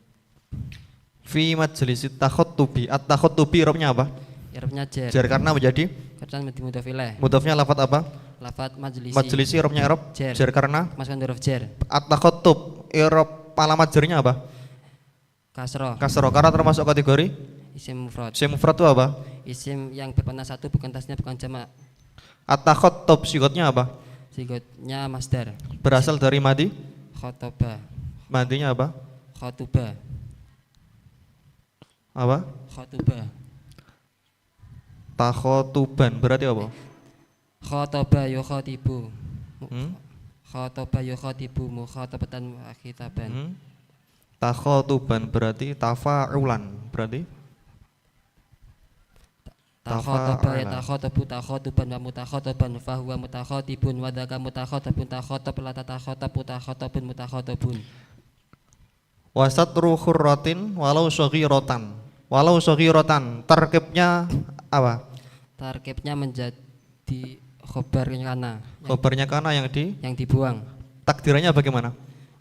Fi majlisit takhutubi. At-takhutubi irobnya apa? Irobnya jar. Jar karena menjadi karena mudhof ilaih. mudhofnya lafadz apa? lafat majlisi. Majlisi irobnya irob Jar. jar karena Masukkan huruf jar. at-takhattub irob alamat jarnya apa? Kasroh. Kasroh karena termasuk kategori Isim mufrad. isim mufrad itu apa? Isim yang bermakna satu bukan tasnya bukan jamak. At-takhattub sigotnya apa? Sigotnya masdar. Berasal dari madi. Khotoba. Madinya apa? Khotuba. Apa? Khotuba. Takhotuban berarti apa? Khotoba yukhatibu. Hmm? Khotoba yukhatibu mukhatabatan wa khitaban. Hmm? Takhotuban berarti tafa'ulan berarti Takhotoba ya tafa'ala. takhotobu takhotuban wa mutakhatoban fahuwa mutakhotibun wa dzaka mutakhotabun takhotob la tatakhotobu takhotobun mutakhotobun. Wasatru khurratin walau saghiratan. Walau saghiratan tarkibnya apa? Tarkibnya menjadi khobarnya kana Khobarnya kana yang dibuang. takdirannya bagaimana?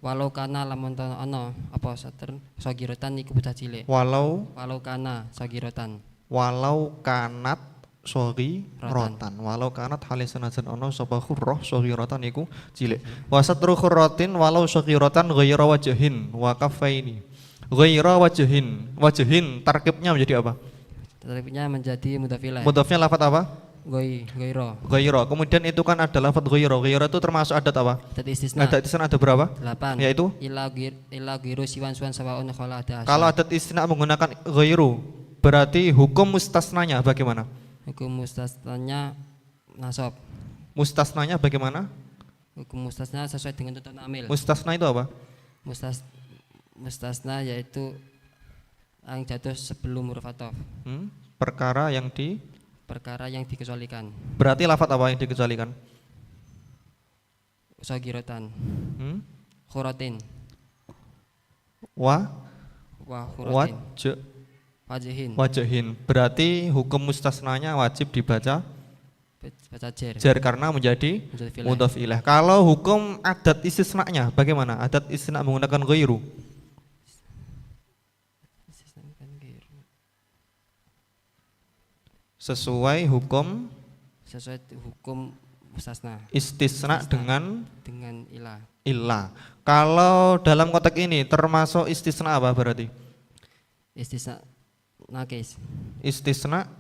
Walau kana lamun ana apa sater sagirotan iku bocah cilik. Walau Walau kana kanat saghiratan. Walau kanat halin senajan ono sapa khurrah saghiratan iku cilik. Wasatru khurratin walau saghiratan ghaira wajhin wa kaffaini. Ghaira wajhin tarkibnya menjadi apa? Tarkibnya menjadi mudzafilah. Mudhafnya lafadz apa? Ghaira. Ghaira. Kemudian itu kan ada lafadz ghaira. Ghaira itu termasuk adat apa? Adat istisna. Adat istisna ada berapa? 8. Yaitu ila ghiru siwan sawaun khala ada. kalau adat istisna menggunakan ghairu berarti hukum mustasnanya bagaimana? Hukum mustasnanya nasab. Mustasnanya bagaimana? Hukum mustasna sesuai dengan tuntutan amil. Mustasna itu apa? Mustasna yaitu yang jatuh sebelum huruf ataf. Perkara yang dikecualikan. berarti lafadz apa yang dikecualikan? Sagirotan. Hmm? Khuratin. Wa Khuratin. wajhin. Wajhin. Berarti hukum mustasnanya wajib dibaca Baca jar. jar karena menjadi mudhaf ilaih. Kalau hukum adat istisnanya bagaimana? Adat istisna menggunakan ghairu. Sesuai hukum mustasna istisna dengan ilah. Kalau dalam konteks ini termasuk istisna apa berarti? Istisna nakis. Istisna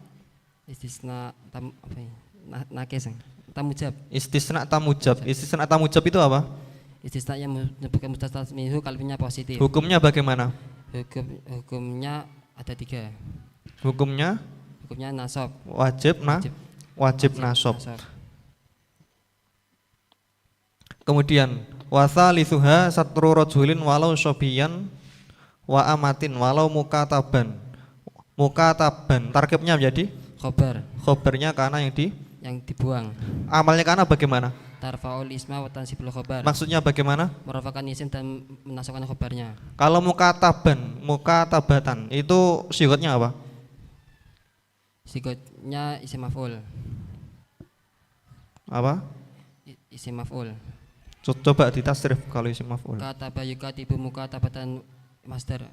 Nakis. Tamujab. istisna tamujab. Istisna tamujab itu apa? Istisna yang menyebutkan mustasna minhu kalbunya positif. Hukumnya bagaimana? Hukumnya ada 3. Hukumnya nasab. Wajib nasab. Kemudian wasalisuha satru rajulin walau sobiyan wa amatin walau mukataban. Mukataban tarkibnya menjadi khobarnya karena yang dibuang. Amalnya karena bagaimana? Tarfaul isma wa tansibul khobar. Maksudnya bagaimana? Merafakan isim dan menasabkan khobarnya. Kalau mukatabatan itu sigotnya apa? Sigotnya isim maf'ul. Apa? Isim maf'ul. Coba ditasrif kalau isim maf'ul. Kataba yukatibu mukatabatan masdar.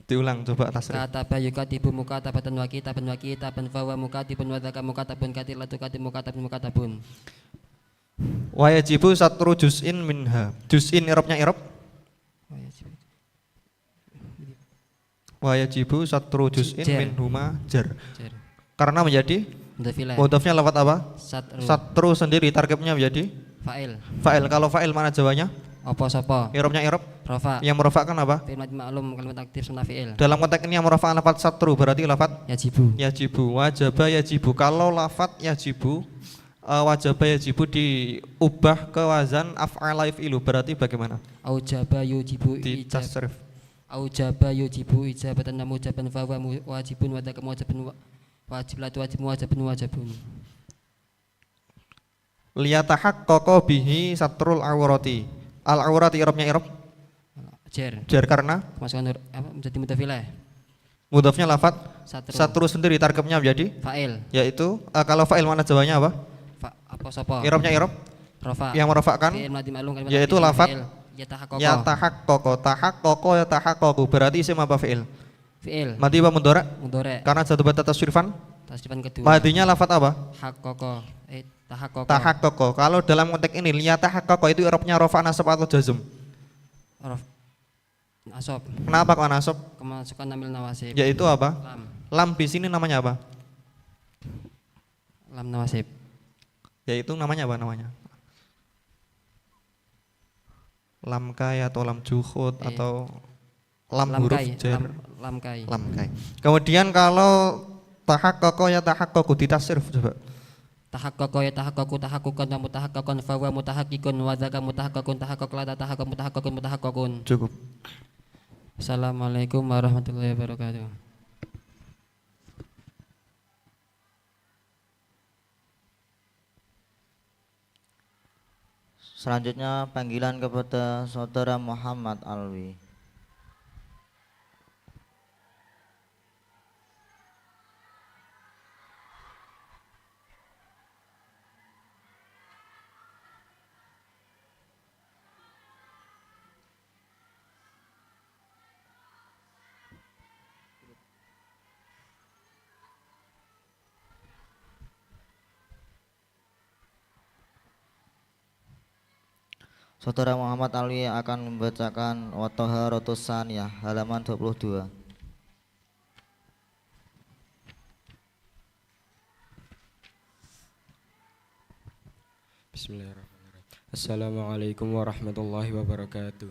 Diulang coba tasrif. Kataba yukatibu mukatabatan wa kitaban fa huwa mukatibun wa dzaka mukatabun katilatu katib mukatabun. Wa yajibu satru juz'in minha. Juz'in irobnya irob. Wa yajibu satru juz'in minhuma jar. Karena menjadi mudhafnya lafadz apa? Satru sendiri tarkibnya menjadi fa'il. Kalau fa'il mana jawabannya? Apa sapa? Irobnya irob. Rafa. Yang merofakkan apa? Fi'il madhi ma'lum kalimat aktif sunna fi'il. Dalam konteks ini yang merofakkan lafadz satru berarti lafadz yajibu. Wajaba yajibu. Kalau lafadz yajibu wajaba yajibu diubah ke wazan af'ala yaf'ilu berarti bagaimana? Aujaba yujibu Ditasrif. Aujaba yujibu ijabatan namu jaban fa huwa wajibun wa dzaka wajibun wajibun. Liyatahaqqaqa bihi satrul awrati. Al awrati irobnya irob jar karena Masukkan menjadi mudzafilah. mudhafnya lafadz satru sendiri tarkibnya menjadi fa'il. Yaitu kalau fa'il mana jawabannya apa? Apa sapa? Irobnya irob. Rafa. Yang merofakkan Fi'il madhi ma'lum kalimat yaitu aktif lafadz yatahaqqaqa. Tahaqqaqa berarti isim apa fi'il? Fi'il. Madhi apa mudhari'? Mudhari'. Karena jatuh bata tasrifan. Tasrifan kedua. Madhinya lafadz apa? Haqqaqa. Tahakkoko. Kalau dalam konteks ini liyatahakkoko itu i'rabnya rafa nasab atau jazm? Nasab. Kenapa kok nasab? Kemasukan namil nawasib. Yaitu apa? Lam. Lam di sini namanya apa? Lam nawasib. Yaitu namanya apa namanya? Lam kai atau lam juhud atau lam huruf jar? Lam kai. Lam kai. Kemudian kalau tahakkoko ya tahakkoko ditasrif coba. Tahakkoko ya tahakkukan wa mutahakkakun fa huwa mutahakkikun wa dzaka mutahakkakun tahakkuk la tahakkuk mutahakkakun mutahakkakun. Cukup. Assalamualaikum warahmatullahi wabarakatuh. Selanjutnya panggilan kepada saudara Muhammad Alwi. Saudara Muhammad Alwi akan membacakan Wat-Taharatus Tsaniyah halaman 22. Bismillahirrahmanirrahim. Assalamualaikum warahmatullahi wabarakatuh.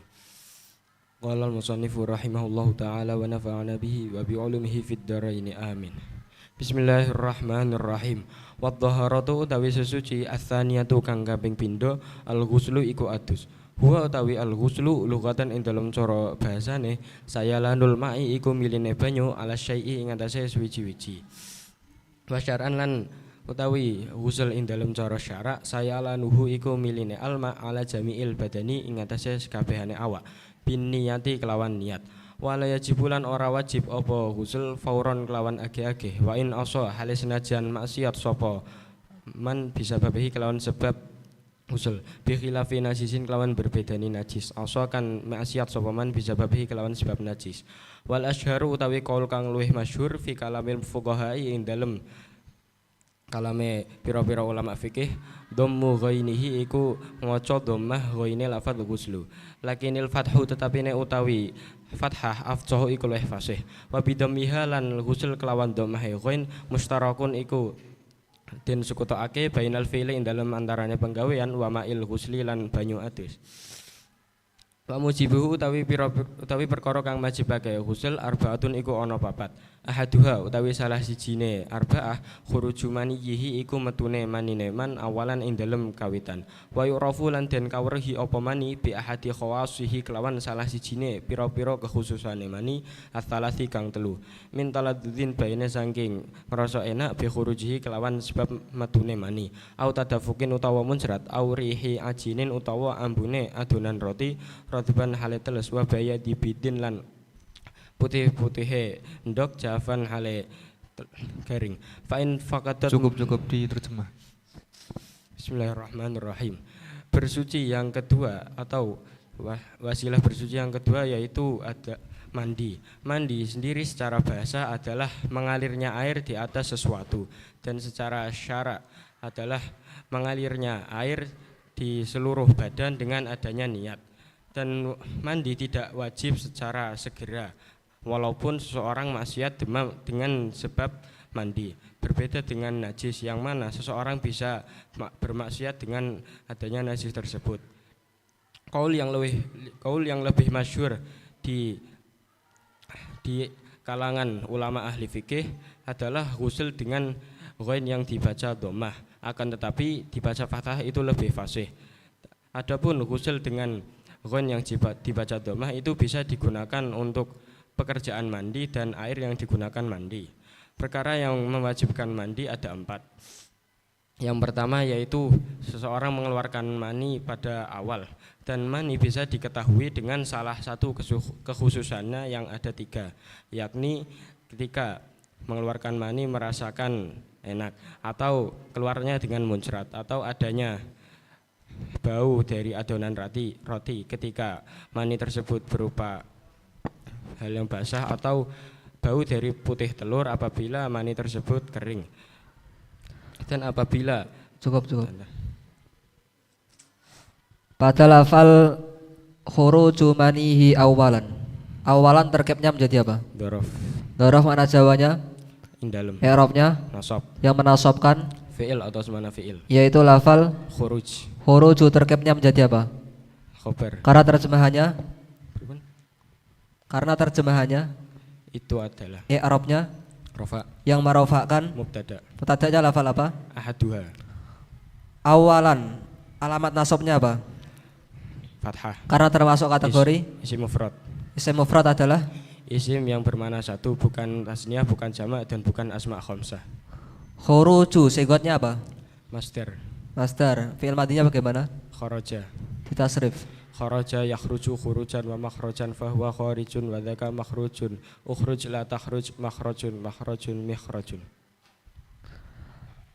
Qala al-musannifu rahimahullahu ta'ala wa nafa'ana bihi wa bi'ulumihi fid dharain amin. Bismillahirrahmanirrahim. Wadh-dhaharatu utawi sesuci ats-tsaniyatu kang kaping pindho al-ghuslu iku adus. Huwa utawi al-ghuslu lughatan ing dalem cara bahasane saya lanul ma'i iku miline banyu ala syai'i ing atase suwiji-wiji. Wa syar'an lan utawi ghusl ing dalem cara syara saya lanuhu iku miline alma ala jami'il badani ing atase sakabehane awak bin niyati kelawan niat. Wala yajibulan ora wajib apa ghusl fauron kelawan age-age wa in asa hale senajan maksiat sapa man bisa babihi kelawan sebab ghusl bi khilafi najisin kelawan berbedani najis asa kan maksiat sapa man bisa babihi kelawan sebab najis. Wal asyharu utawi qaul kang luwih masyhur fi kalamil fuqaha ing dalem kalame pira-pira ulama fikih dhammu ghainihi iku maca dhammah ghaine lafadz ghuslu lakinil fathu tetapine utawi fathah afsahu iku luwih fasih wa bidhammiha lan ghusl kelawan dhammah ghain mustarakun iku den sukutake bainal fi'li ing dalem antarane penggawean wa ma'il ghusli lan banyu adus. Wa mujibuhu utawi perkara kang majibake ghusl arbaatun iku ana papat. Ahaduha utawi salah sijine arbaah khuruju maniyihi iku metune manine man awalan ing dalem kawitan. Wa yurafu lan den kawrehi apa mani bi ahadi khawasihi kelawan salah sijine pira-pira kekhususane mani ats-tsalasi kang telu. Min taladzin baine saking ngrasa enak bi khurujihi kelawan sebab metune mani. Au tadafukin utawa muncrat au rihi ajinin utawa ambune adonan roti radiban hale teles wa baya dibidin lan putih-putihe ndok jafan hale garing fa in faqadat Cukup diterjemah. Bismillahirrahmanirrahim. Bersuci yang kedua atau wasilah bersuci yang kedua yaitu ada mandi. Mandi sendiri secara bahasa adalah mengalirnya air di atas sesuatu dan secara syara adalah mengalirnya air di seluruh badan dengan adanya niat. Dan mandi tidak wajib secara segera walaupun seseorang maksiat dengan sebab mandi. Berbeda dengan najis yang mana seseorang bisa bermaksiat dengan adanya najis tersebut. Qaul yang lebih masyhur di kalangan ulama ahli fikih adalah ghusl dengan ghain yang dibaca dhammah, akan tetapi dibaca fathah itu lebih fasih. Adapun ghusl dengan ghain yang dibaca dhammah itu bisa digunakan untuk pekerjaan mandi dan air yang digunakan mandi. Perkara yang mewajibkan mandi ada 4. Yang pertama yaitu seseorang mengeluarkan mani pada awal, dan mani bisa diketahui dengan salah satu kekhususannya yang ada 3, yakni ketika mengeluarkan mani merasakan enak, atau keluarnya dengan muncrat, atau adanya bau dari adonan roti ketika mani tersebut berupa hal yang basah, atau bau dari putih telur apabila mani tersebut kering. Dan apabila Cukup. Pada lafal khuruju manihi awalan. Awalan terkepnya menjadi apa? Dorof. Dorof mana jawanya? Ing dalem. I'rabnya Nasab. yang menasobkan Fi'il atau semana fi'il. yaitu lafal Khuruj. khuruju terkepnya menjadi apa? Khobar. Karena terjemahannya Itu adalah i'rabnya rofa. yang merofakkan Mubtada. mubtada'nya lafal apa? Ahaduha. Awalan alamat nasabnya apa? Fathah. Karena termasuk kategori Isim mufrad. isim mufrad adalah Isim yang bermakna satu, bukan tasniyah, bukan jamak, dan bukan asma khamsah. khuruju sigotnya apa? Masdar. Masdar. Fi'il madinya bagaimana? Kharaja. Ditasrif. Kharaja yakhruju khurujan wa makhrajan fahuwa kharijun wa dzaka makhrujun. Ukhruj la takhruj makhrajun mikhrajun.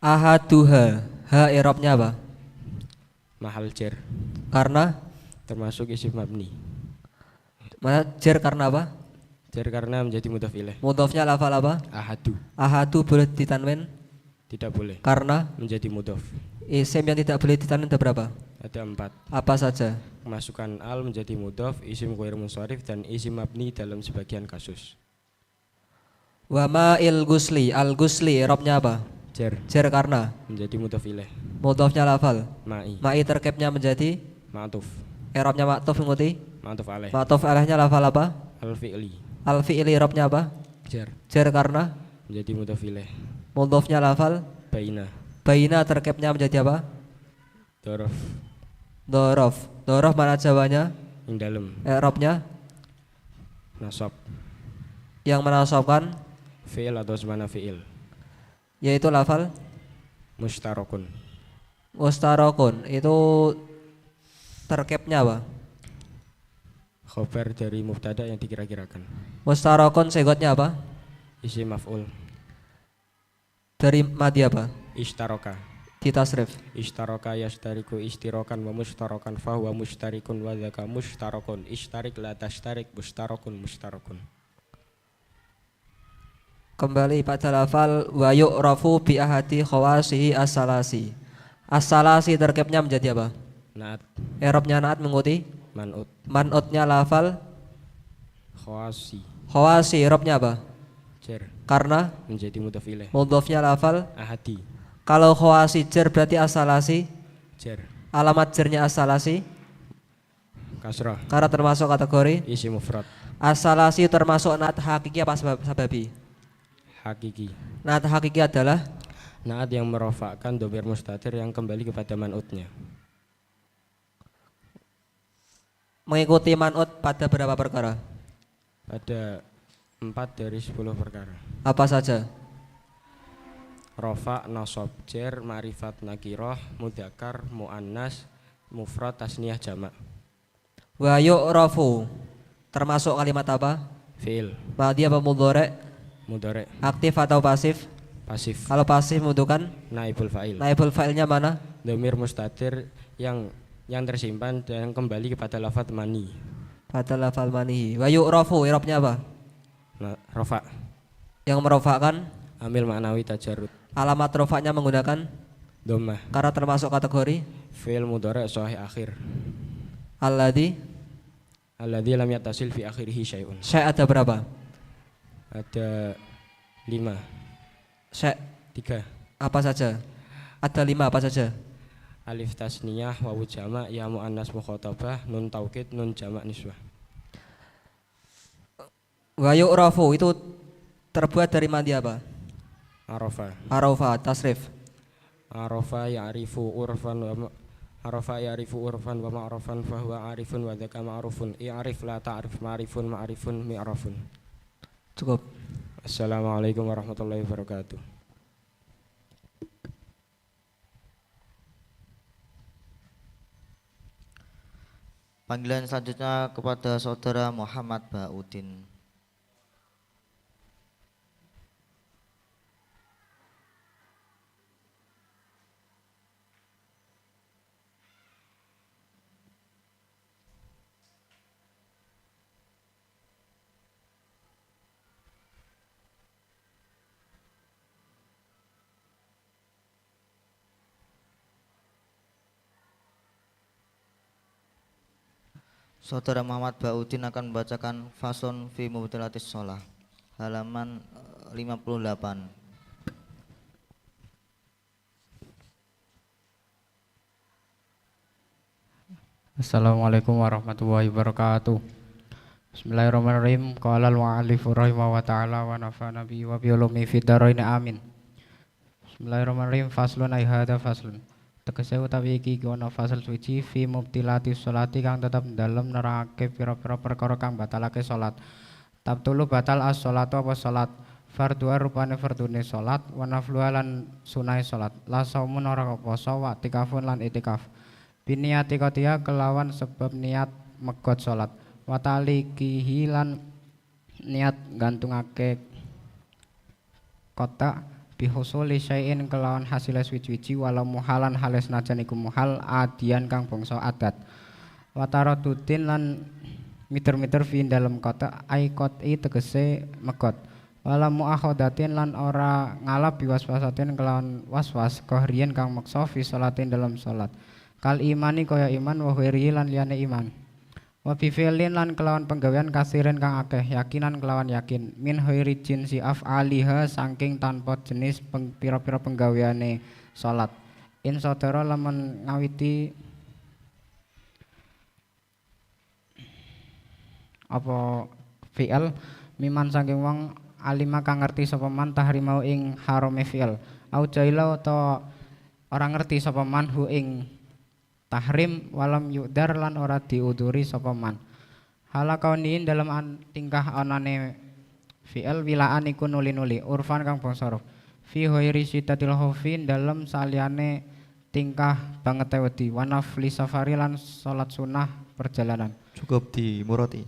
Ahaduha. Ha i'rabnya apa? Mahal jar. Karena Termasuk isim mabni. jar karena apa? Jar karena menjadi mudhaf ilaih. Mudhofnya lafal apa? Ahadu. Ahadu boleh ditanwin Tidak boleh karena menjadi mudhaf. isim yang tidak boleh ditanwin ada berapa? Ada 4. Apa saja? Masukkan al menjadi mudhaf, isim ghair munsharif, dan isim mabni dalam sebagian kasus. Wa ma'il gusli. Al gusli i'rabnya apa? Jar Jar karena menjadi mudhaf ilaih. mudhofnya lafal. Ma'i. Ma'i terkepnya menjadi Ma'tuf. i'rabnya ma'tuf mengikuti. Ma'tuf alaih. Ma'tuf alaihnya lafal apa? Al fi'li. Al fi'li i'rabnya apa? Jar Jar karena menjadi mudhaf ilaih. mudhofnya lafal. Baina. Baina terkepnya menjadi apa? Dorof. Dorof. Dorof mana jawanya? Ing dalem. I'rabnya Nasab. yang menasobkan Fi'il atau semana fi'il. yaitu lafal Mustarakun. mustarokun. Itu terkepnya apa? Khobar dari mubtada yang dikira-kirakan. Mustarokun segotnya apa? Isim maf'ul. Dari madi apa? Ishtaroka. Ditasrif. Ishtaroka yashtariku ishtirokan wa mustarokan fahuwa mustarikun wa dzaka mustarakun. Ishtarik la tashtarik mustarakun mustarakun. Kembali pada lafal wa yu'rafu bi ahadi khawasihi as-salasi. As-salasi terkepnya menjadi apa? Naat. I'rabnya naat mengikuti Man'ut. man'utnya lafal Khawasi. khawasi. I'rabnya apa? Jar Karena menjadi mudhaf ilaih. mudhofnya lafal. Ahadi. Kalau khawasi jar berarti as-salasi. Jar Alamat jarnya as-salasi kasrah. karena termasuk kategori Isim mufrad. as-salasi termasuk naat hakiki apa sababi? Hakiki. Naat hakiki adalah Naat yang merofakkan domir mustatir yang kembali kepada man'utnya. mengikuti man'ut pada berapa perkara? Pada 4 dari 10 perkara. Apa saja? Rofa, nasab, jar, ma'rifat, nakiroh, mudakar, mu'annas, mufrad, tasniyah, jamak. Wa yu'rafu termasuk kalimat apa? Fi'il, Madi apa mudhari'? mudhari', Aktif atau pasif? pasif, Kalau pasif membutuhkan naibul fa'il. naibul fa'ilnya mana? Domir mustatir yang tersimpan dan kembali kepada lafadz mani. Pada lafal manihi. Wa yu'rafu i'rabnya apa? Nah, rofa, Yang merofakkan amil maknawi tajarud. alamat rofaknya menggunakan Dhammah, karena termasuk kategori fi'il mudhari' sahih akhir. alladzi. Alladzi lam yattasil fi akhirih syai'un. Syai' ada berapa? Ada 5. Syai' 3. apa saja? Ada 5 apa saja? Alif tasniyah, wawu jamak, ya muannas mukhatabah, nun taukid, nun jamak niswah. Wa yu'rafu itu terbuat dari madi apa? Arafa. Arafa tasrif. Arafa ya'rifu urfan wa Arafa ya'rifu urfan wa ma'rufan fa huwa 'arifun wa dzaka ma'rufun. I'rif la ta'rif ma'rifun ma'rifun mi'rafun. Cukup. Assalamualaikum warahmatullahi wabarakatuh. Panggilan selanjutnya kepada saudara Muhammad Baudin. Saudara Muhammad Baudin akan membacakan faslun fi mubtilatis shalah halaman 58. Assalamualaikum warahmatullahi wabarakatuh. Bismillahirrahmanirrahim. Qala al-mu'allifu rahimahullah ta'ala wa nafa'ana bihi wa bi ulumi fid dharain amin. Bismillahirrahmanirrahim. Faslun ay hadza faslun. Tegese utawi iki ana fasal suci fi mubtilati sholati kang tetep dalem nerangake pira-pira perkara kang batalake salat. Tabtulu batal as-sholatu apa salat. Fardhu rupane fardune salat wa nafluha lan sunahe salat. La saumun ora poso wa tikafun lan itikaf. Biniati kotia kelawan sebab niat megot salat. Watalikihi lan niat gantungake kota bihusuli syai'in kelawan hasil suci walau muhalan hales najan iku muhal adian kang bangsa adat. Watarodutin lan miter-miter fi dalam kota aikoti tegese megot. Wala muakhodatin lan ora ngalap biwaswasatin kelawan waswas kohrian kang maksa fi salatin dalam salat. Kal imani kaya iman wa ghairihi lan liyane iman. Wa bi fi'lin lan kelawan penggawean kasirin kang akeh yakinan kelawan yakin min ghairi jinsi af'aliha saking tanpa jenis pira-pira penggaweane salat. In saudara lamun ngawiti apa fi'il miman saking wong alima kang ngerti sapa man tahrimau ing harame fi'il au jaila utawa ora ngerti sapa man hu ing tahrim walam yudar lan ora diuduri sapa man. Halakauniin dalam tingkah anane fi'il wilaan iku nuli-nuli urfan kang bangsa uruf. Fi ghairi sitatil khaufin dalam saliyane tingkah banget wedi wa nafli safari lan salat sunah perjalanan. Cukup di murati.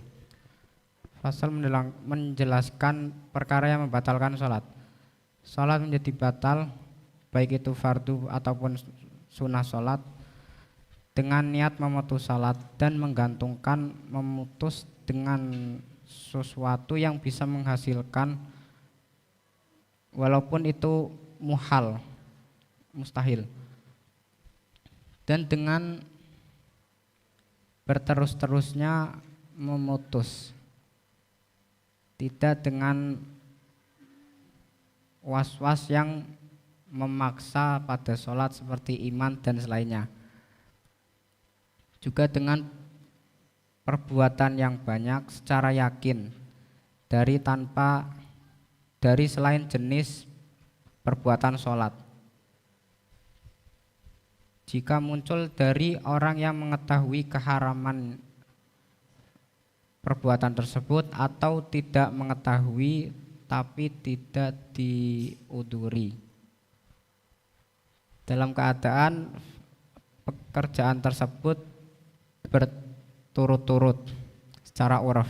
Fasal menjelaskan perkara yang membatalkan salat. Salat menjadi batal baik itu fardu ataupun sunah salat dengan niat memutus salat dan menggantungkan memutus dengan sesuatu yang bisa menghasilkan walaupun itu muhal, mustahil, dan dengan berterus-terusnya memutus, tidak dengan was-was yang memaksa pada sholat seperti iman dan selainnya. Juga dengan perbuatan yang banyak secara yakin dari selain jenis perbuatan sholat. Jika muncul dari orang yang mengetahui keharaman perbuatan tersebut atau tidak mengetahui tapi tidak diuduri dalam keadaan pekerjaan tersebut berturut-turut secara uraf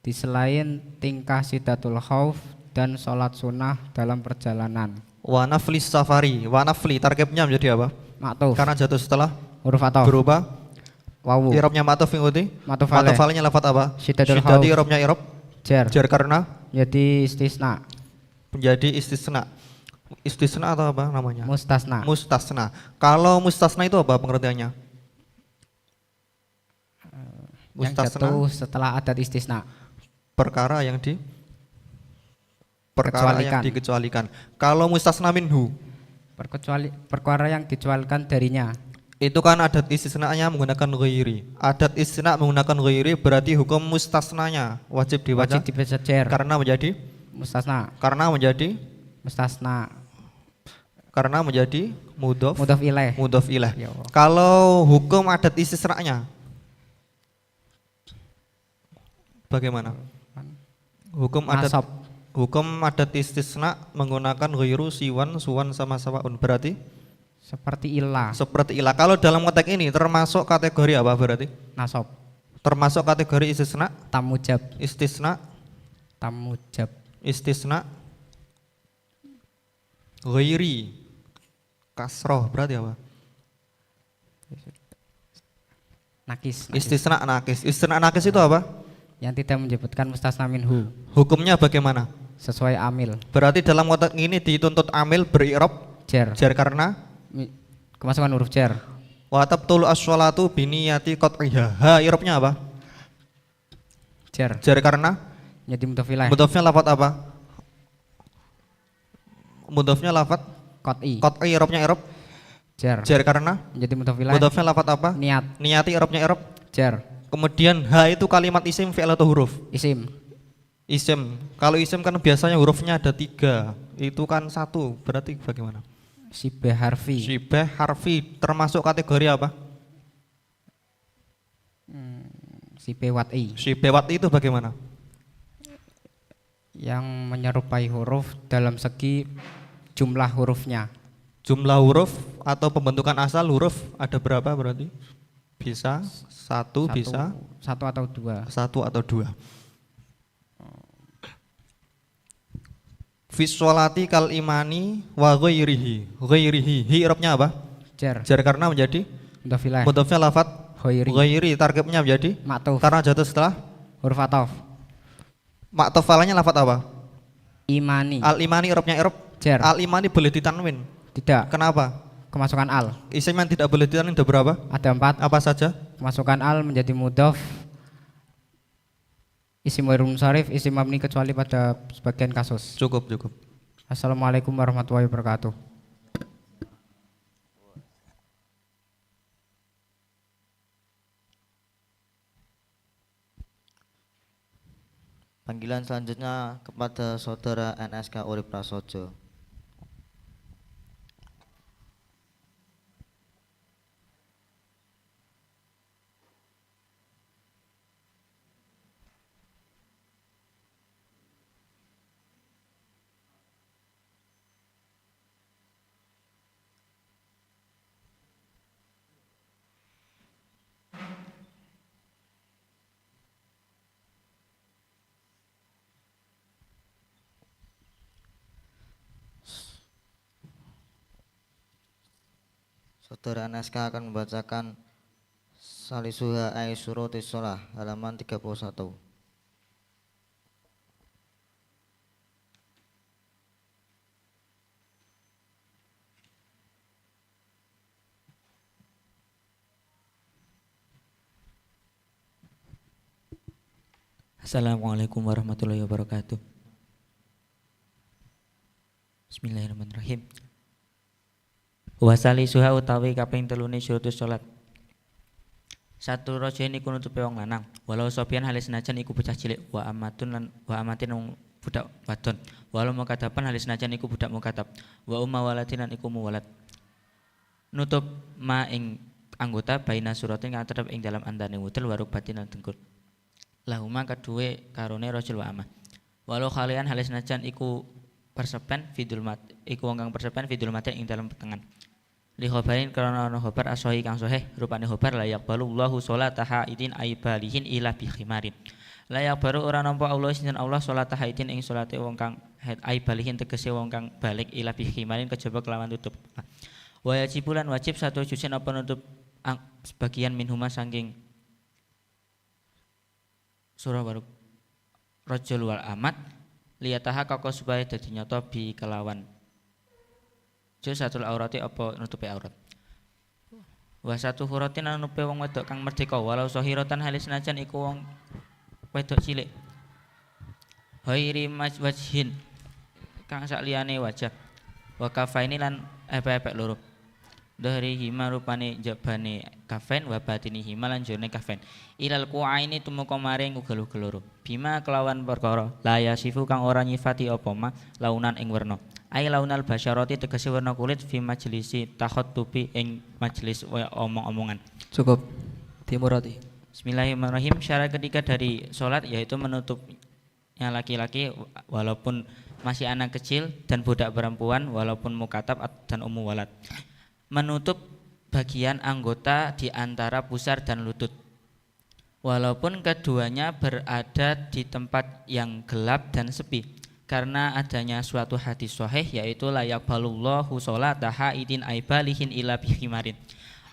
di selain tingkah sidatul khauf dan sholat sunnah dalam perjalanan. Wa nafli safari, wa nafli tarkibnya menjadi apa? Maktuf. Karena jatuh setelah huruf atau berubah wawu. Irobnya maktuf mengikuti Maktuf alenya lafat apa? Sidatul Sidati khauf. irobnya irob Jar karena jadi istisna. menjadi istisna. Istisna atau apa namanya? Mustasna. Mustasna. Kalau mustasna itu apa pengertiannya? Yang jatuh setelah adat istisna. Perkara yang dikecualikan. Kalau mustasna minhu, perkara yang dikecualikan darinya. itu kan adat istisnanya menggunakan ghairi. Adat istisna menggunakan ghairi berarti hukum mustasnanya wajib dibaca. Wajib dibaca jar. Karena menjadi mustasna. Karena menjadi mudhof ilaih. Ya Allah. Kalau hukum adat istisnanya bagaimana? Hukum adat istisna menggunakan ghairu siwan suwan sama sawaun berarti seperti ilah. Kalau dalam konteks ini termasuk kategori apa berarti? Nasab. Termasuk kategori istisna? Tamujab. Istisna ghairi kasroh berarti apa? Nakis. Istisna nakis. Istisna nakis itu apa? Yang tidak menyebutkan mustasna minhu. Hukumnya bagaimana? Sesuai amil. Berarti dalam konteks ini dituntut amil berirob jar karena kemasukan huruf jar. Wa tabtulu as-sholatu biniyati qat'iha. Ha irobnya apa? Jar. Jar karena Menjadi mudhof ilaih. mudhofnya lafat apa? Mudhofnya lafat Qat'i. qat'i, i'rabnya i'rab Jar. jar karena Menjadi mudhof ilaih. mudhofnya lafat apa? Niat. Niati i'rabnya i'rab. Jar. Kemudian ha itu kalimat isim, fi'il atau huruf? Isim. Isim. Kalau isim kan biasanya hurufnya ada 3, itu kan 1, berarti bagaimana? Sibah harfi. Syibah harfi termasuk kategori apa? Sibah wat'i. Syibah wat'i itu bagaimana? Yang menyerupai huruf dalam segi jumlah hurufnya. Jumlah huruf atau pembentukan asal huruf ada berapa berarti? Bisa 1, bisa 1 atau 2. 1 atau 2. Fis sholati kal imani wa ghairihi. Ghairihi, hi i'rabnya apa? Jar. Jar karena menjadi Mudhof ilaih. mudhofnya lafat Ghairi. ghairi, tarkibnya menjadi Ma'tuf. karena jatuh setelah Huruf ataf. ma'tuf falanya lafat apa? Imani. Al imani i'rabnya i'rab. Jar. Al imani boleh ditanwin. Tidak. Kenapa? Kemasukan al. Isim yang tidak boleh ditanwin ada berapa? Ada 4. Apa saja? Kemasukan al menjadi mudhof. Isim ghairul munsharif, isim mabni kecuali pada sebagian kasus. Cukup, cukup. Assalamualaikum warahmatullahi wabarakatuh. Panggilan selanjutnya kepada saudara NSK Urip Prasojo. Saudara NSK akan membacakan Salisuha ai surutis sholah halaman 31. Assalamualaikum warahmatullahi wabarakatuh. Bismillahirrahmanirrahim. Wasali suha utawi kaping telune syurutus salat. Satu rojain iku nutupe wong lanang, walau sopian halis senajan iku bocah cilik, wa amatin wong budak wadon, walau mukadapan halis senajan iku budak mukadab, wa umma waladin lan iku muwalad. Nutup ma ing anggota baina suratin kang terhadap ing dalam antane wudel waruk batin lan dengkul. Lahuma kedue karone rajul wa amah. Walau kalian halis senajan iku persepen fidul mat, iku wong kang persepen fidul matin ing dalam petengan. Li khobarin karena ana khobar asohi kang soheh rupane khobar layak balullahu sholataha idin aibalihin ila bi khimarin. Layak baru ora nampa Allah sinten Allah sholataha idin ing salate wong kang haid aibalihin tegese wong kang balik ila bi khimarin kejaba kelawan tutup. Wa yajibulan wajib satu jusen apa nutup sebagian minhuma saking surah baru rajul wal amat liyataha kako supaya dadi nyata bi kelawan juz satul aurati apa nutupi aurat. Wa satu huratin nutupi wong wedok kang merdeka walau sahiratan halis senajan iku wong wedok cilik. Hairi wajhin kang sak liyane wajah. Wa kafaini lan epek-epek loro. Dari hima rupane jabane kafen wa batini hima lan jone kafen. Ilal kuaini tumeka maring ugel-ugel loro. Bima kelawan perkara la yasifu kang ora nyifati apa ma launan ing werna. Ai launal basyarati tegese warna kulit fi majlisi takhattubi ing majelis omong-omongan. Cukup. Timurati. Bismillahirrahmanirrahim. Syarat ketiga dari sholat yaitu menutupnya laki-laki walaupun masih anak kecil dan budak perempuan walaupun mukatab dan ummu walad. Menutup bagian anggota di antara pusar dan lutut. Walaupun keduanya berada di tempat yang gelap dan sepi. Karena adanya suatu hadis sahih yaitu layak balullahu sholataha idin aibalihin ila bihimarin.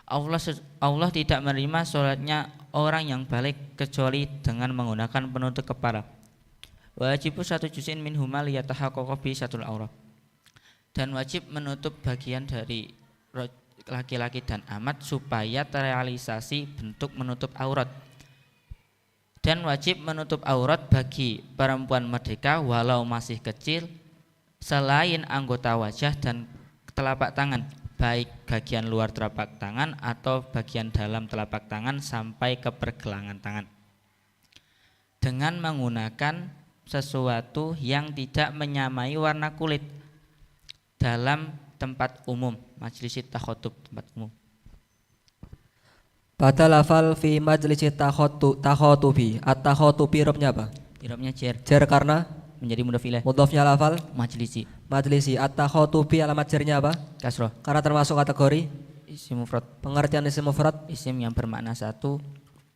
Allah tidak menerima sholatnya orang yang balik kecuali dengan menggunakan penutup kepala. Wajib satu juz'in min huma liyatahaqqaqa bi satul aurat. Dan wajib menutup bagian dari laki-laki dan amat supaya terrealisasi bentuk menutup aurat. Dan wajib menutup aurat bagi perempuan merdeka walau masih kecil selain anggota wajah dan telapak tangan, baik bagian luar telapak tangan atau bagian dalam telapak tangan sampai ke pergelangan tangan, dengan menggunakan sesuatu yang tidak menyamai warna kulit dalam tempat umum, majlis takhotub, tempat umum. Pada lafal fi majlisi takhotubi. At-takhotubi irobnya apa? Irobnya jar. Jar karena menjadi mudhof ilaih. mudhofnya lafal Majlisi. majlisi. At-takhotubi alamat jarnya apa? Kasroh. Karena termasuk kategori Isim mufrad. pengertian isim mufrad. Isim yang bermakna satu,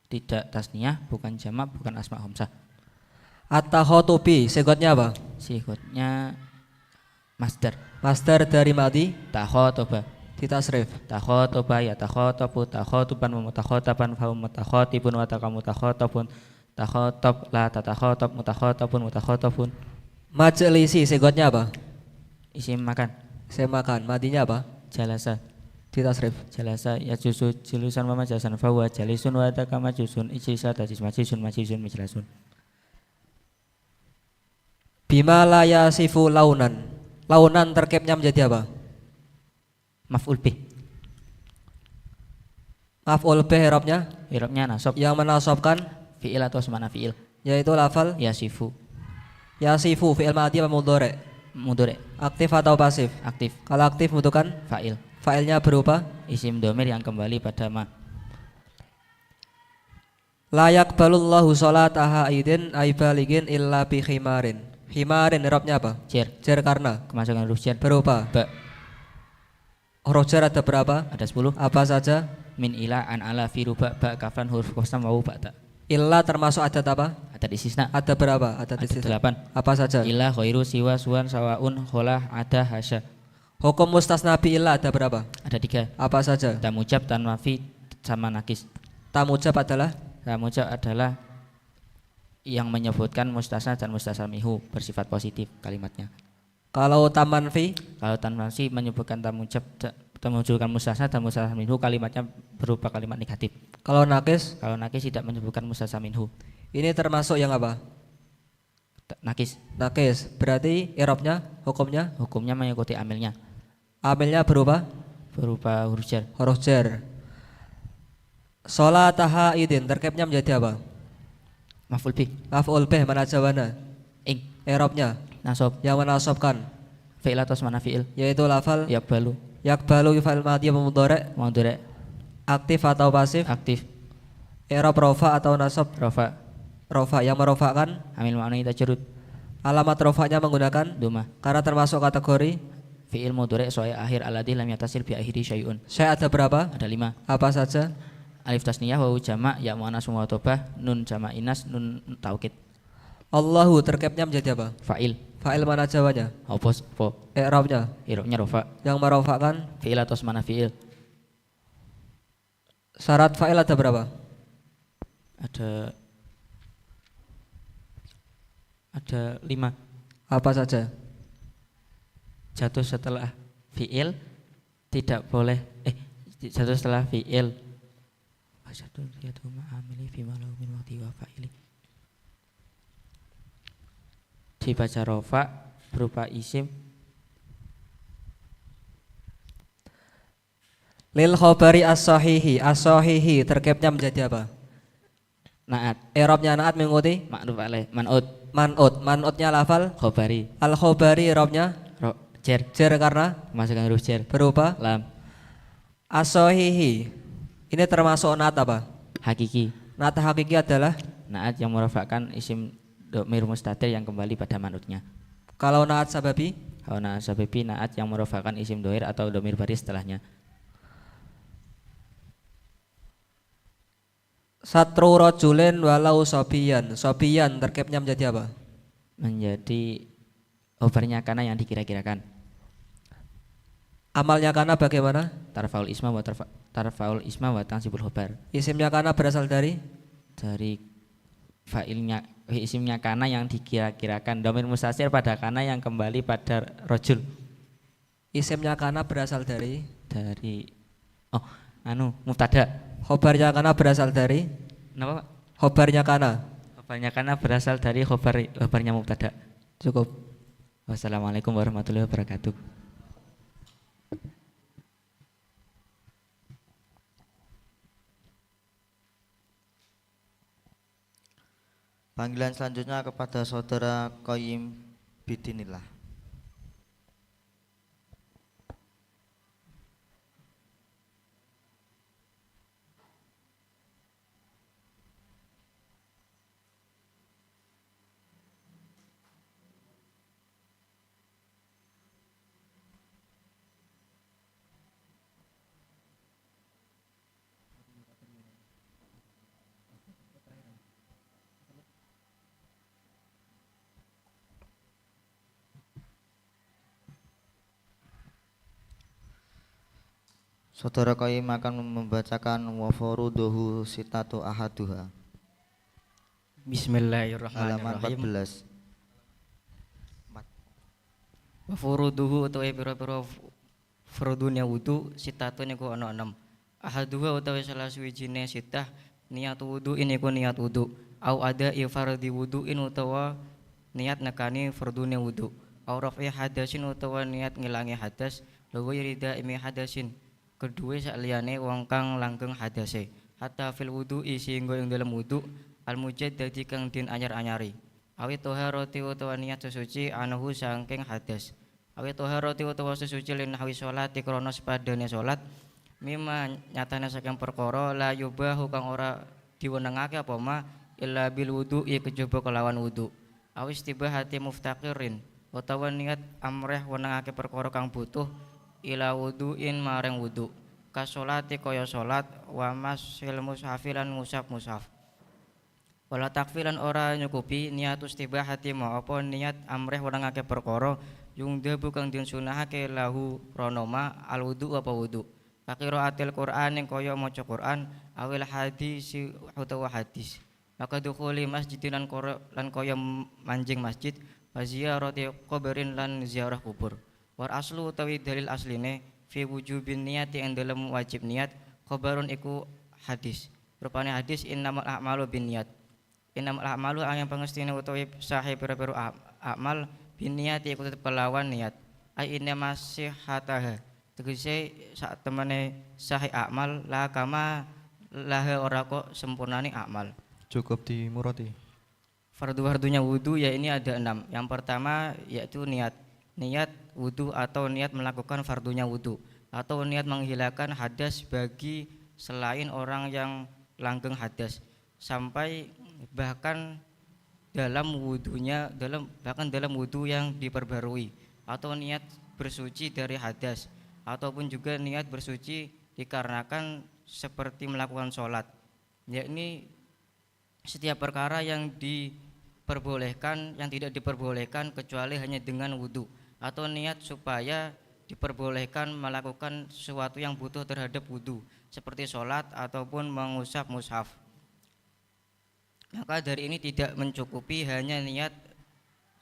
tidak tasniyah, bukan jamak, bukan asma khamsah. At-takhotubi sigotnya apa? Sigotnya masdar. Masdar dari madi Takhotoba. ditasrif. Takhotoba ya takhotobu, takhotuban wa mutakhotaban fa mutakhotibun wa takamutakhotobun, takhotob la tatakhotob, mutakhotobun mutakhotobun. Majlisi sigotnya apa? Isim makan. Saya makan. Madinya apa? Jalasa. Ditasrif. Jalasa ya jusu julusan wa majasan fa wa jalisun wa takama jusun ijlisa tajis majisun majlasun. Bima la yasifu launan. Launan terkepnya menjadi apa? Maf'ul bih. Maf'ul bih irobnya Irobnya nasab. yang menasobkan Fi'il atau semana fi'il. yaitu lafal Yasifu. yasifu fi'il madi apa mudhari? Mudhari. Aktif atau pasif? Aktif. Kalau aktif membutuhkan Fa'il. fa'ilnya berupa Isim domir yang kembali pada ma. layak balullahu sholataha aidin aibaligin illa bi khimarin. Khimarin irobnya apa? Jar. Jar karena Kemasukan huruf jar. berupa Ba. huruf jar ada berapa? Ada 10. Apa saja? Min ila an ala fi ruba ba kafan huruf qasam wa ba'da. Illa termasuk adat apa? Ada istisna. Ada berapa? Ada Ada istisna. 8. Apa saja? Ila khairu siwa suwan sawaun kholah ada hasya. Hukum mustasna bi illa ada berapa? Ada 3. Apa saja? Tamujab, tanwafi sama nakis. Tamujab adalah Tamujab adalah yang menyebutkan mustasna dan mustasna minhu bersifat positif kalimatnya. kalau tamanfi Kalau tanwafi menyebutkan tamujab menunjukkan mustasna dan mustasna minhu kalimatnya berupa kalimat negatif. kalau nakis Kalau nakis tidak menyebutkan mustasna minhu. ini termasuk yang apa? Nakis. Nakis berarti irobnya hukumnya Hukumnya mengikuti amilnya amilnya berupa berupa huruf jar. huruf jar. Sholataha idin terkepnya menjadi apa? Maf'ul bih. Maf'ul bih mana jawana? Ing. Irobnya Nasab. yang menasobkan Fi'il atau semana fi'il. yaitu lafal Yakbalu. yakbalu fa'il madhi apa mudhari? Mudhari. Aktif atau pasif? Aktif. I'rab rofa atau nasab? Rafa. Rofa yang merofakan Amil ma'nai tajurud. alamat rofanya menggunakan Duma. karena termasuk kategori Fi'il mudhari soal akhir alladhi lam yatasil bi akhiri syai'un. saya ada berapa? Ada 5. Apa saja? Alif tasniyah, wawu jamak, ya muannas muwatabah, nun jamak inas, nun taukid. Allahu terkepnya menjadi apa? Fa'il. Fa'il mana jawanya? Apa? I'rabnya Irobnya rofa. yang merofakan Fi'il atau semana fi'il. syarat fa'il ada berapa? Ada 5. Apa saja? Jatuh setelah fi'il tidak boleh jatuh setelah fi'il. Jatuh ma'amili fi ma lahu min waqti wa fa'ili. Dibaca rofa berupa isim. Lil khobari as-sahihi. As-sahihi terkepnya menjadi apa? Naat. I'rabnya naat mengikuti Ma'ruf alaih. Man'ud. man'ud. Man'udnya lafal Khobari. al khobari i'rabnya Jar. jar karena Masukkan huruf jar. berupa Lam. as-sahihi. Ini termasuk naat apa? Hakiki. Naat hakiki adalah Naat yang merofakkan isim domir mustatir yang kembali pada manutnya. kalau naat sababi Kalau naat sababi naat yang merofakkan isim dohir atau domir baris setelahnya. satru rojulin walau sobiyan. Sobiyan terkepnya menjadi apa? Menjadi obarnya karena yang dikira-kirakan. Amalnya kana bagaimana? Tarfaul isma wa tansibul khobar. Isimnya kana berasal dari Fa'ilnya isimnya kana yang dikira-kirakan. Domir mustasir pada kana yang kembali pada rojul. Isimnya kana berasal dari mubtada. khobarnya kana berasal dari Kenapa Pak? khobarnya kana Kebanyakannya berasal dari khobarnya mubtada. Cukup. Wassalamualaikum warahmatullahi wabarakatuh. Panggilan selanjutnya kepada saudara Qayyim Bidinillah. Saudara Qayyim akan membacakan wa faruduhu sitatu ahaduha. Halaman Bismillahirrahmanirrahim. 14. Wa furuduhu utawi pira-pira fardune wudu sitatun iku ana 6. Ahaduha utawi salah suwijine sitah niat wudu ini ku niat wudu. Au ada fardi wuduin utawa niat nekani fardune wudu. Au rafi hadasin utawa niat ngilangi hadas. Lawa yurida imi hadasin. Kedua sakliyane wong kang langgeng hadase. Hatta fil wudu sehingga ing dalam wudu al mujaddadi kang din anyar-anyari. Awit toharoti utawa niat sesuci anahu saking hadas. Awit toharoti utawa sesuci lin hawi salat krana sepadane salat mimma nyatane saking perkara la yubahu kang ora diwenengake apa ma illa bil wudu kejaba kelawan wudu. Awis tibahati muftaqirin utawa niat amreh wenengake perkara kang butuh ila wuduin mareng wudu kasolati kaya salat wa masil mushafilan musaf mushaf wala takfilan ora nyukupi niat istibahati ma apa niat amreh wenengake perkara yung debu kang den sunahake lahu pranama al wudu apa wudu qiraatil Qur'an ing kaya maca Qur'an awil hadis utawa hadis maka dukhuli masjidin lan kaya manjing masjid wa ziyarati qabrin lan ziarah kubur. War aslu utawi dalil asline fi wujubin niyati ing dalem wajib niat khabarun iku hadis. Rupane hadis innamal a'malu binniyat. Innamal a'malu yang pangestine utawi sahih pira-pira amal binniyati iku tetep kelawan niat. Ai inna masihataha. Tegese sak temene sahih amal la kama laha ora kok sempurnane amal. Cukup dimurati. Fardu-fardunya wudu ya ini ada 6. Yang pertama yaitu niat. Niat wudu atau niat melakukan fardunya wudu atau niat menghilangkan hadas bagi selain orang yang langgeng hadas sampai bahkan dalam wudunya bahkan dalam wudu yang diperbarui atau niat bersuci dari hadas ataupun juga niat bersuci dikarenakan seperti melakukan sholat, yakni setiap perkara yang diperbolehkan yang tidak diperbolehkan kecuali hanya dengan wudu atau niat supaya diperbolehkan melakukan sesuatu yang butuh terhadap wudu seperti sholat ataupun mengusap mushaf. Maka dari ini tidak mencukupi hanya niat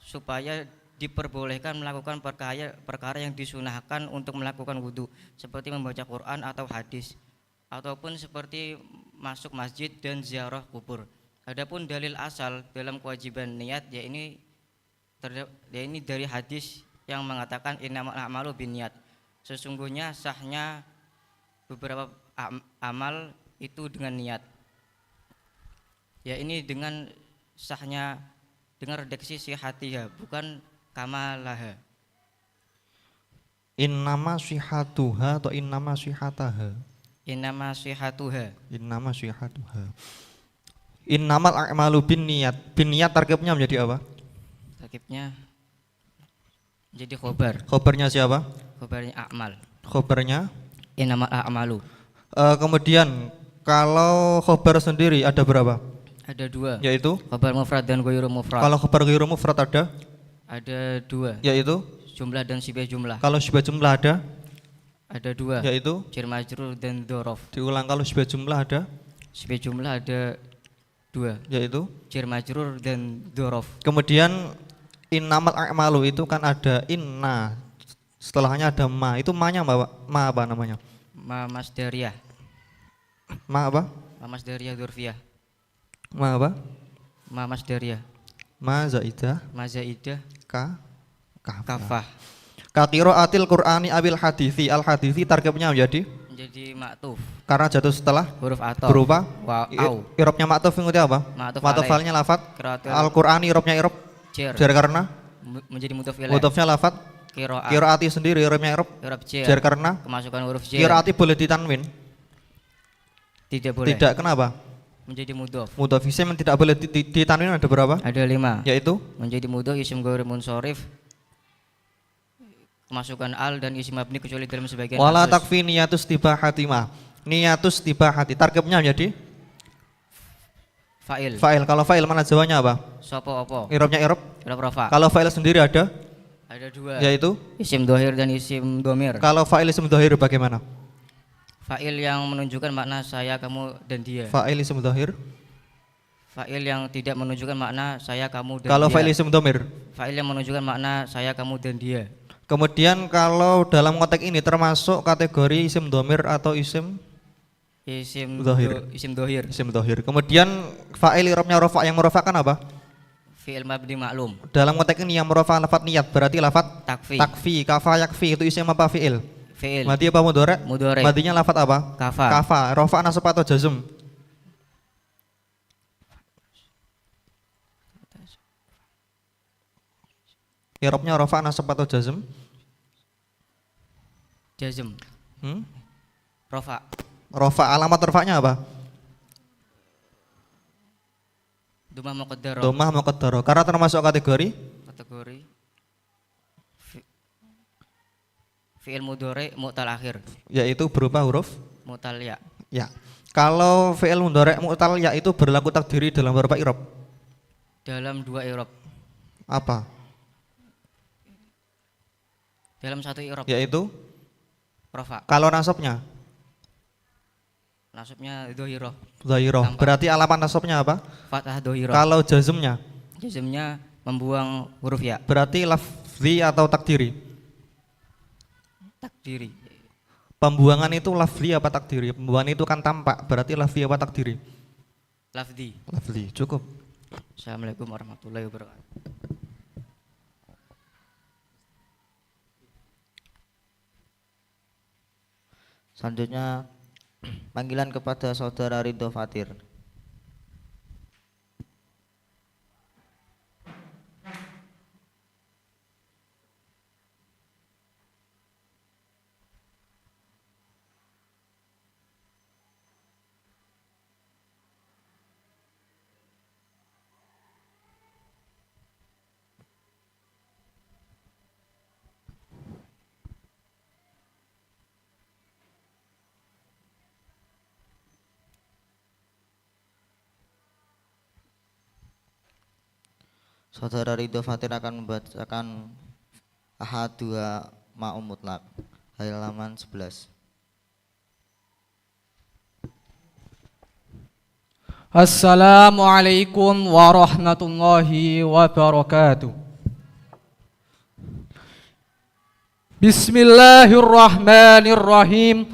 supaya diperbolehkan melakukan perkara yang disunahkan untuk melakukan wudu seperti membaca Quran atau hadis ataupun seperti masuk masjid dan ziarah kubur. Adapun dalil asal dalam kewajiban niat ya ini dari hadis yang mengatakan innamal a'malu binniyat. Sesungguhnya sahnya beberapa amal itu dengan niat. Ya ini dengan sahnya dengan redaksi sihatiha bukan kamalaha. Innama sihatuha atau innama sihataha? Innama sihatuha. Innama sihatuha. Innamal a'malu binniyat. Binniyat tarkibnya menjadi apa? Tarkibnya jadi khobar. Khobarnya siapa? Khobarnya a'mal. Khobarnya? Innamal a'malu. Kemudian kalau khobar sendiri ada berapa? Ada 2. Yaitu? Khobar mufrad dan ghairu mufrad. Kalau khobar ghairu mufrad ada? Ada 2. Yaitu? Jumlah dan sibah jumlah. Kalau sibah jumlah ada? Ada 2. Yaitu? Jar majrur dan dzaraf. Diulang kalau sibah jumlah ada? Sibah jumlah ada 2. Yaitu? Jar majrur dan dzaraf. Kemudian innamal a'malu itu kan ada inna, setelahnya ada ma. Itu ma-nya ma apa namanya? Ma masdariyah. Ma apa? Ma masdariyah dzurfiyah. Ma apa? Ma masdaria. Ma zaidah. Ma zaidah. Ka. Kafah. Ka qiraatil Qur'ani abil hadithi. Al hadithi tarkibnya menjadi Menjadi maktuf. karena jatuh setelah Huruf atau. berupa Au. irobnya maktuf mengikuti apa? Ma'tuf Maktufalnya lafat. Qiraatul Al-Qur'ani irobnya irob. Jer. Jar karena Menjadi mudhof ilaih. mudhofnya lafat. Qiraat. Qiraati sendiri irobnya irob. Huruf jer. Jar karena Kemasukan huruf jer. qiraati boleh ditanwin. Tidak boleh. Tidak, kenapa? Menjadi mudhof. Mudhof isim yang tidak boleh ditanwin ada berapa? Ada 5. Yaitu Menjadi mudhof isim ghair munsharif. Kemasukan al dan isim mabni kecuali dalam sebagian wala kasus. takfi niyatus tibahati ma. Niyatus tibahati tarkibnya menjadi Fa'il. fa'il. Kalau fa'il mana jawabnya apa? Sopo opo. Irobnya irob. Irob rafa. Kalau fa'il sendiri ada Ada 2. yaitu Isim dohir dan isim domir. kalau fa'il isim dhahir bagaimana? Fa'il yang menunjukkan makna saya, kamu, dan dia. Fa'il isim dhahir. Fa'il yang tidak menunjukkan makna saya, kamu, dan Kalau dia. fa'il isim dhamir. Fa'il yang menunjukkan makna saya, kamu, dan dia. Kemudian kalau dalam konteks ini termasuk kategori isim dhamir atau isim Isim Dohir. Isim dohir. isim dhahir. Kemudian fa'il irobnya rafa, yang merofakkan apa? Fi'il mabni maklum. Dalam konteks ini yang merofak lafat niat berarti lafat Takfi. takfi, kafa, yakfi itu isim apa fi'il? Fi'il. Madi apa mudhari'? Mudhari'. Madinya lafat apa? Kafa. Kafa, rafa nasab atau jazm? Irobnya rafa nasab atau jazm? Jazm. Rofa. Rafa, alamat rafanya apa? Dumah muqaddaro. Domah muqaddaro. Karena termasuk kategori fi'il mudhari mu'tal akhir. yaitu berupa huruf Mu'tal ya. ya. Kalau fi'il mudhari' mu'tal ya itu berlaku takdiri dalam beberapa i'rab. Dalam 2 i'rab. Apa? Dalam 1 i'rab. Yaitu Rofa. kalau nasabnya Nasabnya dohiroh. dhahirah. Berarti alamat nasabnya apa? Fathah dohiroh. Kalau jazmnya Jazmnya membuang huruf ya. berarti lafzi atau takdiri? Takdiri. Pembuangan itu lafzi apa takdiri? Pembuangan itu kan tampak, berarti lafzi apa takdiri? Lafdi. Lafzi, cukup. Assalamualaikum warahmatullahi wabarakatuh. Selanjutnya panggilan kepada saudara Ridho Fatir. Saudara Ridho Fatir akan membacakan ahad 2 ma'um mutlak halaman 11. Assalamualaikum warahmatullahi wabarakatuh. Bismillahirrahmanirrahim.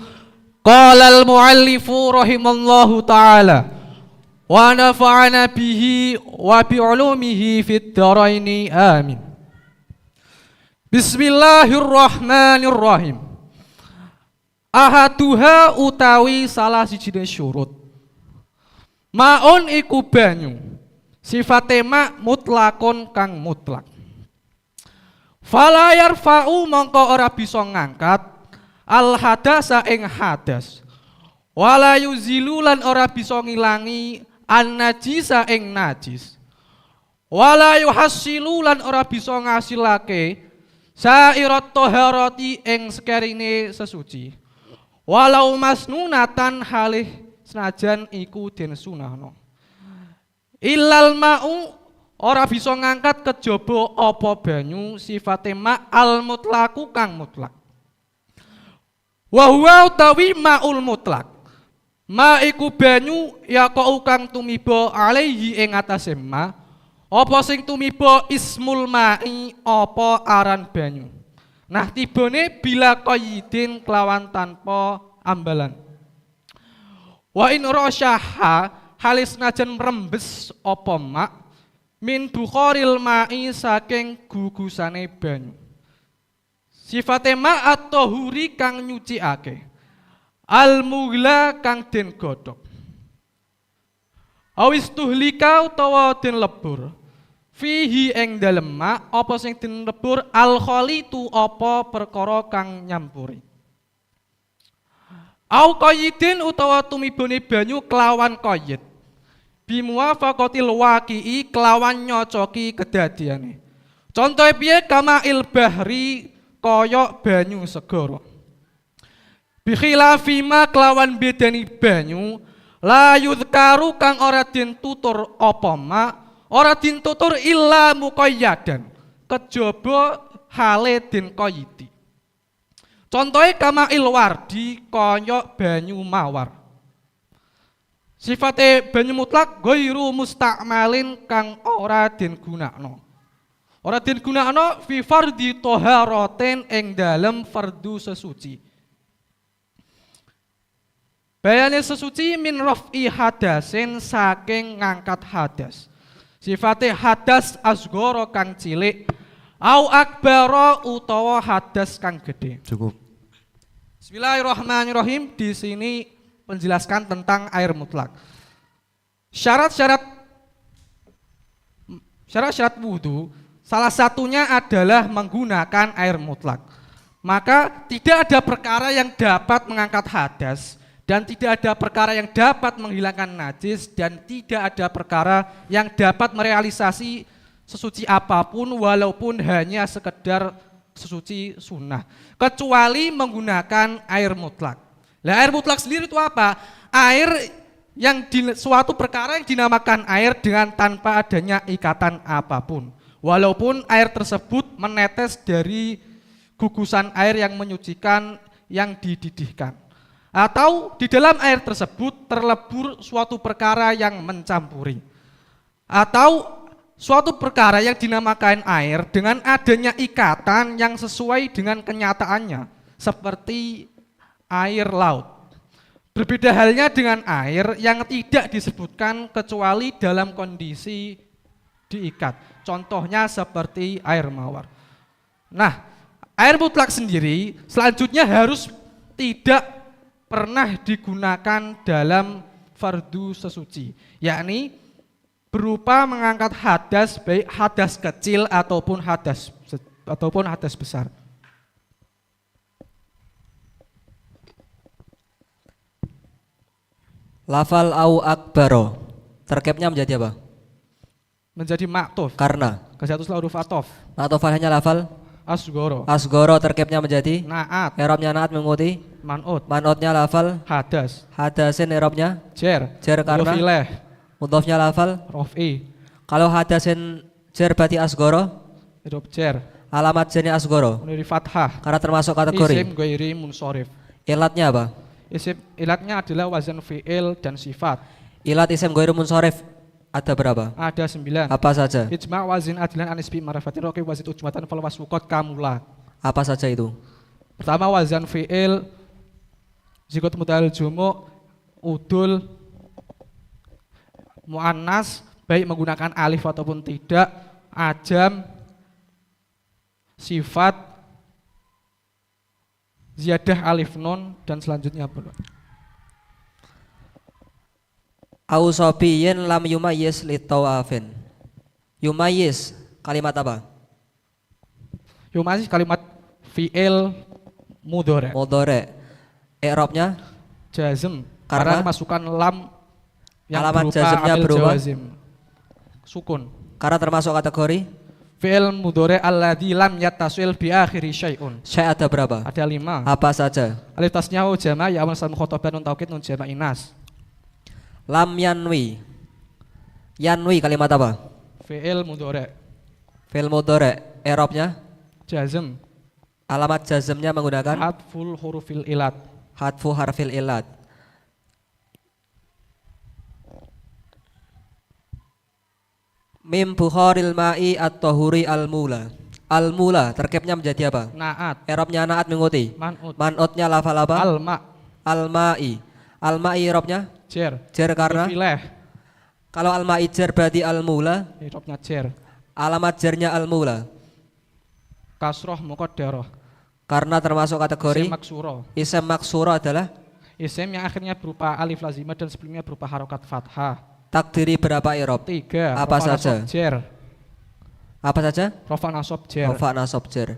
Qala al-muallifu rahimallahu ta'ala wa nafa'ana bihi wa bi'ulumihi fid dharaini amin. Bismillahirrahmanirrahim. Ahaduha utawi salah sijine syurut. Maun iku banyu. Sifate ma mutlakon kang mutlak. Fala yarfa'u mongko ora bisa ngangkat al hadasa ing hadas. Wala yuzilu lan ora bisa ngilangi an najisa ing najis. Wala yuhassilu lan ora bisa ngasilake sairat taharati ing sekerine sesuci. Walau masnunatan halih senajan iku den sunahno. Ilal ma'u ora bisa ngangkat kejaba apa banyu sifate ma al mutlaku kang mutlak. Wa huwa utawi ma'ul mutlak. Ma iku banyu yaqau kang tumiba alaihi ing atase ma. Apa sing tumiba ismul ma'i apa aran banyu. Nah tibane bila qayyidin kelawan tanpa ambalan. Wa in rasyaha halis najan merembes apa mak min bukhoril ma'i saking gugusane banyu. Sifate ma at-tahuri kang nyuciake. Al-mughla kang den godhog. Awis tuhlika utawa den lebur. Fihi ing dalem ma apa sing den lebur al-khalitu apa perkara kang nyampuri. Au qayyidin utawa tumibone banyu kelawan qayyid. Bimuwafaqatil waqi'i kelawan nyocoki kedadiane. Contohe piye kama il bahri kaya banyu segara. Bikhilafima kelawan bedani banyu la yudhkaru kang ora den tutur apa ma ora den tutur illa muqayyadan kejaba hale den qayyidi. Contohe kama il wardi kaya banyu mawar. Sifate banyu mutlak ghairu musta'malin kang ora den gunakno. Ora den gunakno fi fardhi thaharatin ing dalem fardu sesuci. Bayane sesuci min raf'i hadasin saking ngangkat hadas. Sifate hadas asghara kang cilik au akbara utawa hadas kang gede. Cukup. Bismillahirrahmanirrahim. Di sini menjelaskan tentang air mutlak. Syarat-syarat wudu salah satunya adalah menggunakan air mutlak. Maka tidak ada perkara yang dapat mengangkat hadas dan tidak ada perkara yang dapat menghilangkan najis dan tidak ada perkara yang dapat merealisasi sesuci apapun walaupun hanya sekedar sesuci sunnah kecuali menggunakan air mutlak. Nah, air mutlak sendiri itu apa? Air yang suatu perkara yang dinamakan air dengan tanpa adanya ikatan apapun. Walaupun air tersebut menetes dari gugusan air yang menyucikan yang dididihkan. Atau di dalam air tersebut terlebur suatu perkara yang mencampuri. Atau suatu perkara yang dinamakan air dengan adanya ikatan yang sesuai dengan kenyataannya. Seperti air laut. Berbeda halnya dengan air yang tidak disebutkan kecuali dalam kondisi diikat. Contohnya seperti air mawar. Nah, air mutlak sendiri selanjutnya harus tidak pernah digunakan dalam fardu sesuci, yakni berupa mengangkat hadas baik hadas kecil ataupun hadas besar. Lafal au akbaro terkepnya menjadi apa? Menjadi maktuf. Karena kesetuslah huruf atof. Atofalnya lafal asgoro. Asgoro terkepnya menjadi naat. Erobnya naat mengikuti manut. Manutnya lafal hadas. Hadasin erobnya jer. Jer karena mudhofnya lafal rofi. Kalau hadasin jer berarti asgoro. Erob jer. Alamat jernya asgoro. Menjadi fathah. Karena termasuk kategori. Isim ghairi munsorif. Ilatnya apa? Isim ilatnya adalah wazan fi'il dan sifat. Ilat isim ghairi munsorif ada berapa? Ada 9. Apa saja? Ijma' wazin adilan anisbi ma'rafatin roki wazid ujmatan fal wasfuqat kamula. Apa saja itu? Pertama wazan fi'il, zikot mudhal jumu', udul, mu'annas, baik menggunakan alif ataupun tidak, ajam, sifat, ziyadah alif nun, dan selanjutnya apa? Ausopiyin lam yumayyiz litawafin. Yumayyiz kalimat apa? Yumayyiz kalimat fi'il mudhari'. Mudhari'. I'rabnya jazm. Karena masukkan lam yang alamat berupa jazmnya berupa jawazim. Sukun. Karena termasuk kategori fi'il mudhari' alladzi lam yattasil bi akhiri syai'un. Syai' ada berapa? Ada 5. Apa saja? Alif tasniah jama' ya amal mukhatabah nun taukid nun jama' inas. Lam yanwi. Yanwi kalimat apa? Fi'il mudhari'. Fi'il mudhari'. I'rabnya jazm. Alamat jazmnya menggunakan hadful hurufil ilat. Hadfu harfil ilat. Mim bukhoril ma'i at-tahuri al-mula. Al-mula terkepnya menjadi apa? Naat. I'rabnya naat mengikuti. Man'ut. Man'utnya lafal apa? Al-ma'. Al-ma'i. Al-ma'i i'rabnya jer. Jer karena Filah. Kalau al-ma'i jar berarti al-mula. I'rabnya jar. Alamat jarnya al-mula. Kasroh muqaddarah. Karena termasuk kategori Isim maksuro. Isim maksuro adalah Isim yang akhirnya berupa alif lazimah dan sebelumnya berupa harokat fathah. takdiri berapa i'rab? 3. Apa Rofa saja? nasab jar. Apa saja? Rofa nasab jar. Rofa nasab jar.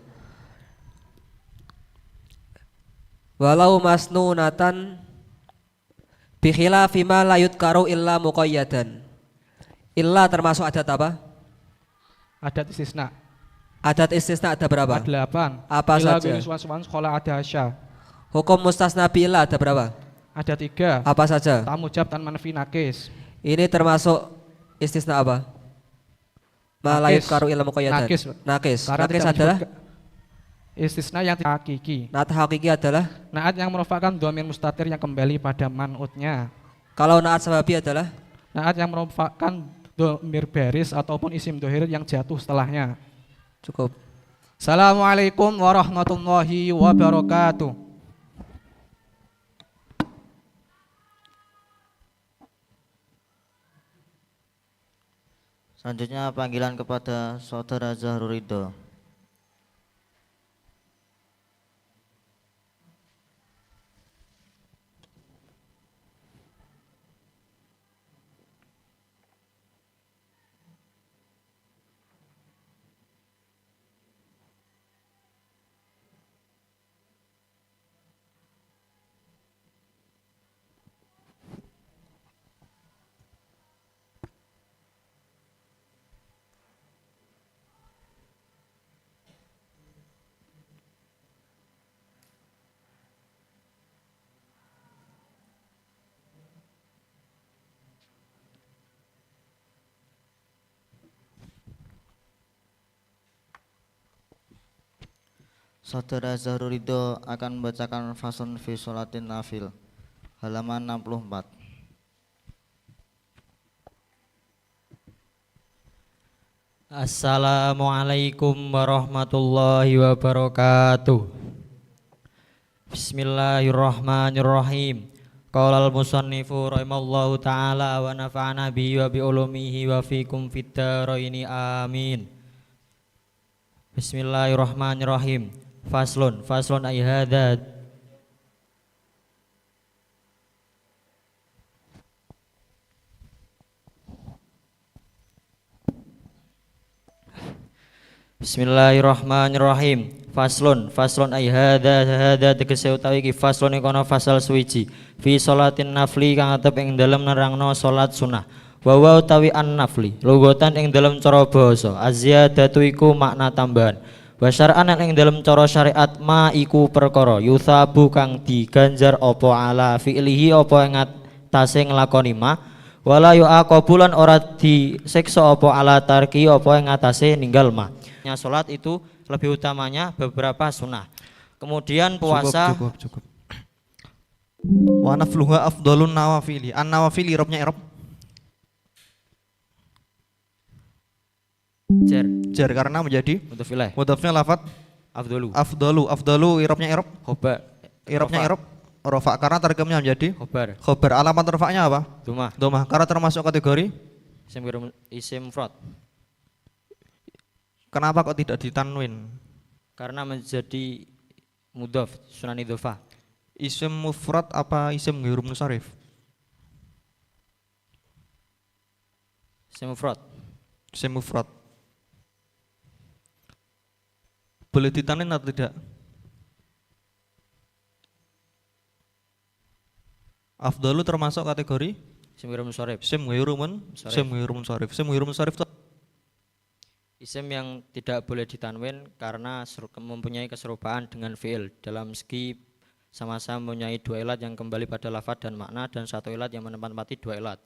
Walau masnunatan bi khilafi ma la yudkaru illa muqayyadan. Illa termasuk adat apa? Adat istisna. Adat istisna ada berapa? Ada 8. Apa Ila saja? ghairi suwan sekolah ada asya. Hukum mustasna bi illa ada berapa? Ada 3. Apa saja? Tamujab dan manfi nakis. Ini termasuk istisna apa? Ma la Nakis. yudkaru illa muqayyadan. Nakis. Nakis. Karena Nakis tidak adalah disebutkan- istisna yang tidak hakiki. Naat hakiki adalah Naat yang merupakan dhamir mustatir yang kembali pada man'utnya. kalau naat sababi adalah Naat yang merupakan dhamir baris ataupun isim dohir yang jatuh setelahnya. cukup. Assalamualaikum warahmatullahi wabarakatuh. Selanjutnya panggilan kepada Saudara Zahrul Ridho. Saudara Zahrul Ridho akan membacakan fasun fi sholatin nafil halaman 64. Assalamualaikum warahmatullahi wabarakatuh. Bismillahirrahmanirrahim. Qala al-musannifu rahimallahu taala wa nafa'ana bihi wa bi ulumihi wa fikum fid dharaini amin. Bismillahirrahmanirrahim. Faslun ay hadza Bismillahirrahmanirrahim. Faslun ay hadza tegese utawi iki faslun kono fasal suwiji fi sholatin nafli kang atep ing dalem nerangno salat sunah. Wa utawi an-nafli lugotan ing dalem cara basa azyadatu iku makna tambahan. Wa syar'an ing dalem cara syariat ma iku perkara yuthabu kang diganjar apa ala fi'lihi apa ing atase nglakoni ma wala yu'aqabulan ora disiksa apa ala tarki apa ing atase ninggal ma. Salat itu lebih utamanya beberapa sunnah. Kemudian puasa Cukup. Wa nafluha afdalun nawafili. An-nawafili irobnya irob jar karena menjadi mudhafnya lafat afdalu irobnya irob irobnya irob rofa karena targemnya menjadi khobar. Alamat rofaknya apa? Domah karena termasuk kategori isim mufrad. Kenapa kok tidak ditanwin? Karena menjadi mudhaf sunan idhofah. Isim mufrad apa isim ghairu munsharif? Isim mufrad. Isim mufrad. Boleh ditanwin atau tidak? Afdalu termasuk kategori isim ghairu munsharif. Isim ghairu munsharif. Isim ghairu munsharif itu isim yang tidak boleh ditanwin karena mempunyai keserupaan dengan fi'il dalam segi sama-sama mempunyai dua ilat yang kembali pada lafadz dan makna dan satu ilat yang menempati dua ilat.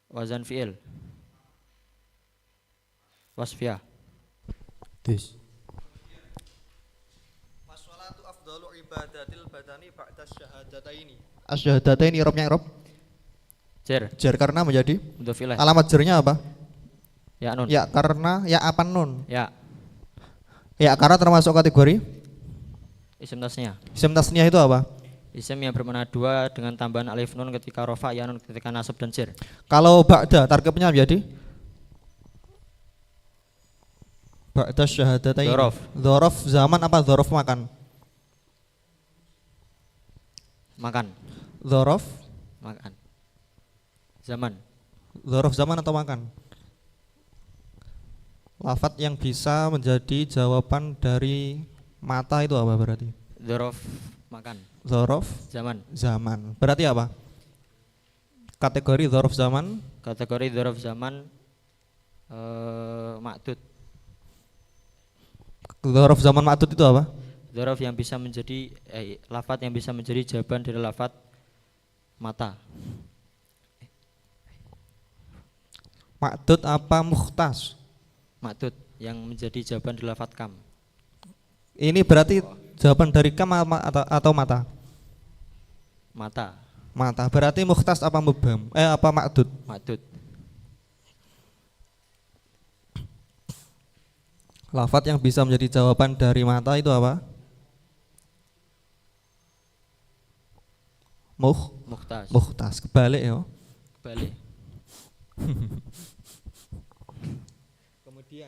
Wazan fi'il wasfiyah. Wassalatu afdalu ibadatil badani ba'da syahadataini. Asyhadataini irobnya irob jar karena menjadi alamat jarnya apa? Ya nun. Ya karena ya apa nun? Ya karena termasuk kategori isim tasniyah. Isim tasniyah itu apa? Isim yang bermakna dua dengan tambahan alif nun ketika rofa, ya nun ketika nasab dan jar. Kalau ba'da tarkibnya menjadi ba'da syahadatain. Dzaraf. Dzaraf zaman apa dzaraf makan? Makan. Dzaraf Makan. Zaman. dzaraf zaman atau makan? Lafat yang bisa menjadi jawaban dari mata itu apa berarti? Dzaraf makan. Dzaraf Zaman. zaman. Berarti apa? Kategori dzaraf zaman, Kategori dzaraf zaman ma'dud. dzaraf zaman ma'dud itu apa? Dzaraf yang bisa menjadi lafat yang bisa menjadi jawaban dari lafat mata. Ma'dud apa mukhtas? Ma'dud yang menjadi jawaban dari lafat kam. Ini berarti jawaban dari kam atau mata? Mata. Mata. Berarti mukhtas apa mubham? Apa ma'dud? Ma'dud. Lafat yang bisa menjadi jawaban dari mata itu apa? Mukhtas. Mukhtas. Kebalik ya. Balik. Kemudian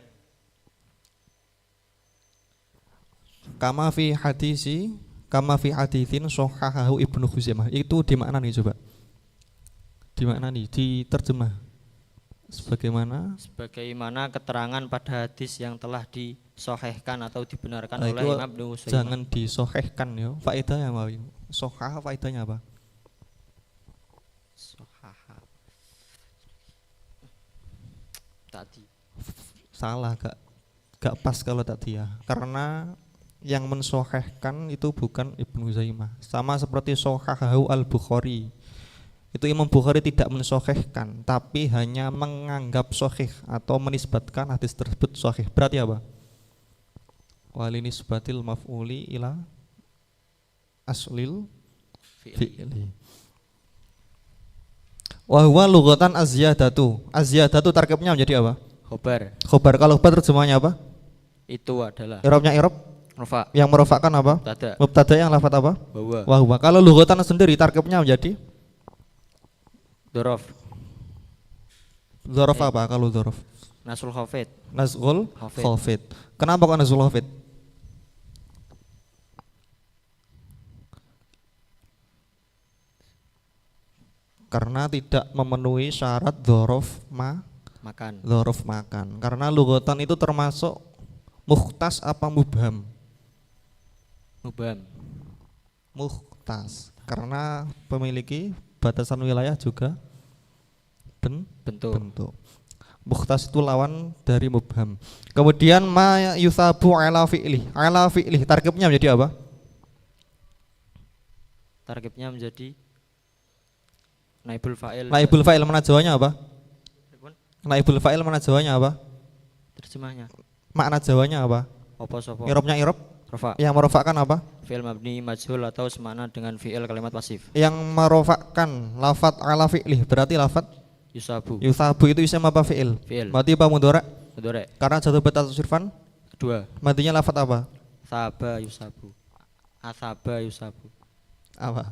kama fi haditsin sahahahu Ibnu Khuzaimah. Itu di mana nih coba? Di mana nih? Diterjemah. Sebagaimana keterangan pada hadis yang telah disohehkan atau dibenarkan oleh itu Imam Ibnu Khuzaimah. jangan disohehkan ya. Faedahnya apa? Sohah faedahnya apa? Sohaha. Tadi. Salah, gak pas kalau tadi ya. Karena yang mensohehkan itu bukan Ibnu Zaimah. Sama seperti sohahahu al-Bukhari. Itu Imam Bukhari tidak mensohehkan, tapi hanya menganggap sohih atau menisbatkan hadis tersebut sohih. Berarti apa? Walinisbatil maf'uli ila aslil fi'li. Wa huwa lughatan az-ziyadatu. Az-ziyadatu tarkibnya menjadi apa? Khobar. Khobar. Kalau khobar terjemahnya apa? Itu adalah I'rabnya i'rab? Rafa. Yang merofakkan apa? Mubtada. Mubtada yang lafaz apa? Bahwa. Wa huwa. Kalau lughatan sendiri tarkibnya menjadi Dzaraf. dzaraf apa kalau dzaraf? Nasul khafid. Nazghul Khafid. khafid. Kenapa kok nazghul khafid? Karena tidak memenuhi syarat dzaraf Makan. dzaraf makan. Karena lughatan itu termasuk mukhtas apa mubham? Mubham. Mukhtas. Karena memiliki batasan wilayah juga bentuk. Mukhtas itu lawan dari mubham. Kemudian ma yusabu ala fi'li. Ala fi'li tarkibnya menjadi apa? Tarkibnya menjadi naibul fa'il. Naibul fa'il mana jawanya apa? Naibul fa'il mana jawanya apa? Terjemahnya. Makna jawanya apa? Apa sapa? I'rabnya i'rab? Rafa. Yang merofakkan apa? Fi'il mabni majhul atau semana dengan fi'il kalimat pasif. Yang merofakkan lafat ala fi'li berarti lafat Yusabu. yusabu itu isim apa fi'il? Fi'il. Mati apa mudhari'? Mudhari'. Karena jatuh beta surfan? Kedua. Matinya lafat apa? Saba yusabu. Asaba yusabu. Apa?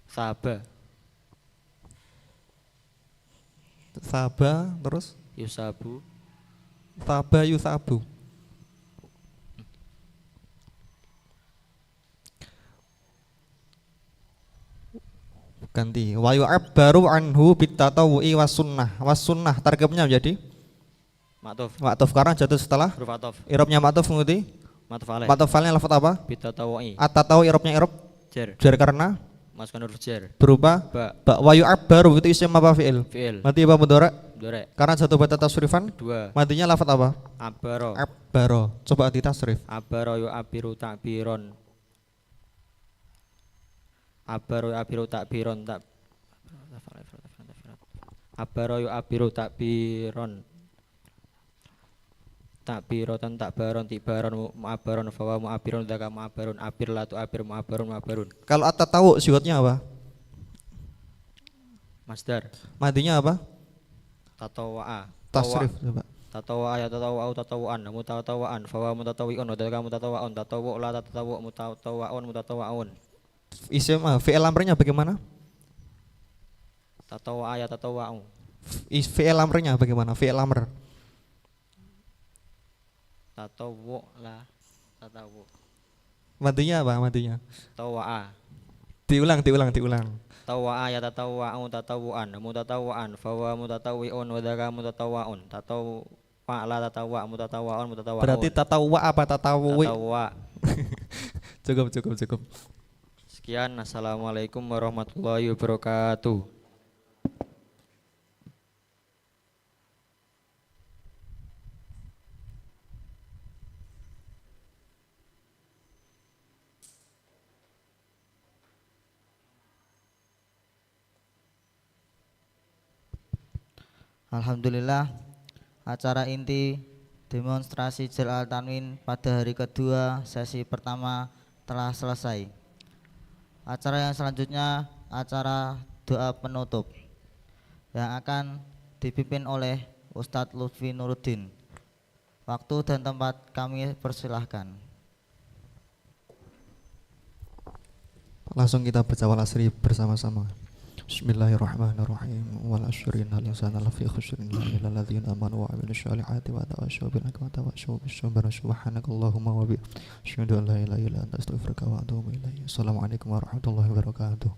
Saba. Saba terus? Yusabu. Saba yusabu. Ganti. Wa yu'abbaru anhu bitatawu'i was sunnah. Was sunnah tarkibnya menjadi Ma'tuf. ma'tuf karena jatuh setelah Huruf ataf. i'rabnya ma'tuf ngerti? Ma'tuf alaih. Ma'tuf alaihnya lafaz apa? Bitatawu'i. Atatawu i'rabnya i'rab Jar. jar karena Masukkan huruf jar. berupa Ba. wa yu'abbaru itu isim apa fi'il? Fi'il. Mati apa mudhari'? Mudhari'. Karena jatuh bata tasrifan? Dua. Matinya lafaz apa? Abaro. Abbaro. Coba ditasrif. Abaro yu'abiru takbiron. Abaro yu'abiru takbiron tak. Abaro yu'abiru takbiron. Takbirotan takbaron tibaron mu'abaron fawa mu'abiron daka mu'abarun abir latu abir mu'abarun mu'abarun. Kalau atatawu siwatnya apa? Masdar. Matinya apa? Tatawa'a. Tasrif coba. Tatawwa ya tatawwa tatawwan mutatawwan fawa mutatawwi'un wa dzalika mutatawwa'un tatawwu la tatawwu mutatawwa'un mutatawwa'un. Isim fi'il amrnya bagaimana? Tatawwa ya tatawwa'u. Fi'il amrnya bagaimana? Fi'il amr. Tatawwu la tatawwu. Matinya apa? Matinya. Tawwa'a. Diulang. Tatawwa ya tatawwa'u tatawwan mutatawwan fawa mutatawwi'un wa dzalika mutatawwa'un tatawwa la tatawwa mutatawwa'un mutatawwa'un. Berarti tatawwa apa tatawwi? Tatawwa. Cukup. Sekian, assalamualaikum warahmatullahi wabarakatuh. Alhamdulillah, acara inti demonstrasi Jal Al-Tanwin pada hari kedua sesi pertama telah selesai. Acara yang selanjutnya acara doa penutup yang akan dipimpin oleh Ustadz Lutfi Nuruddin. Waktu dan tempat kami persilahkan. Langsung kita baca wal asri bersama-sama. Bismillahirrahmanirrahim. Wal asri innal insana lafi khusrin illa alladzina amanu wa 'amilus solihati wa tawassaw bil haqqi wa tawassaw bis sabr. Subhanakallahumma wa bihamdika asyhadu an la ilaha illa anta astaghfiruka wa atubu ilaik. Assalamualaikum warahmatullahi wabarakatuh.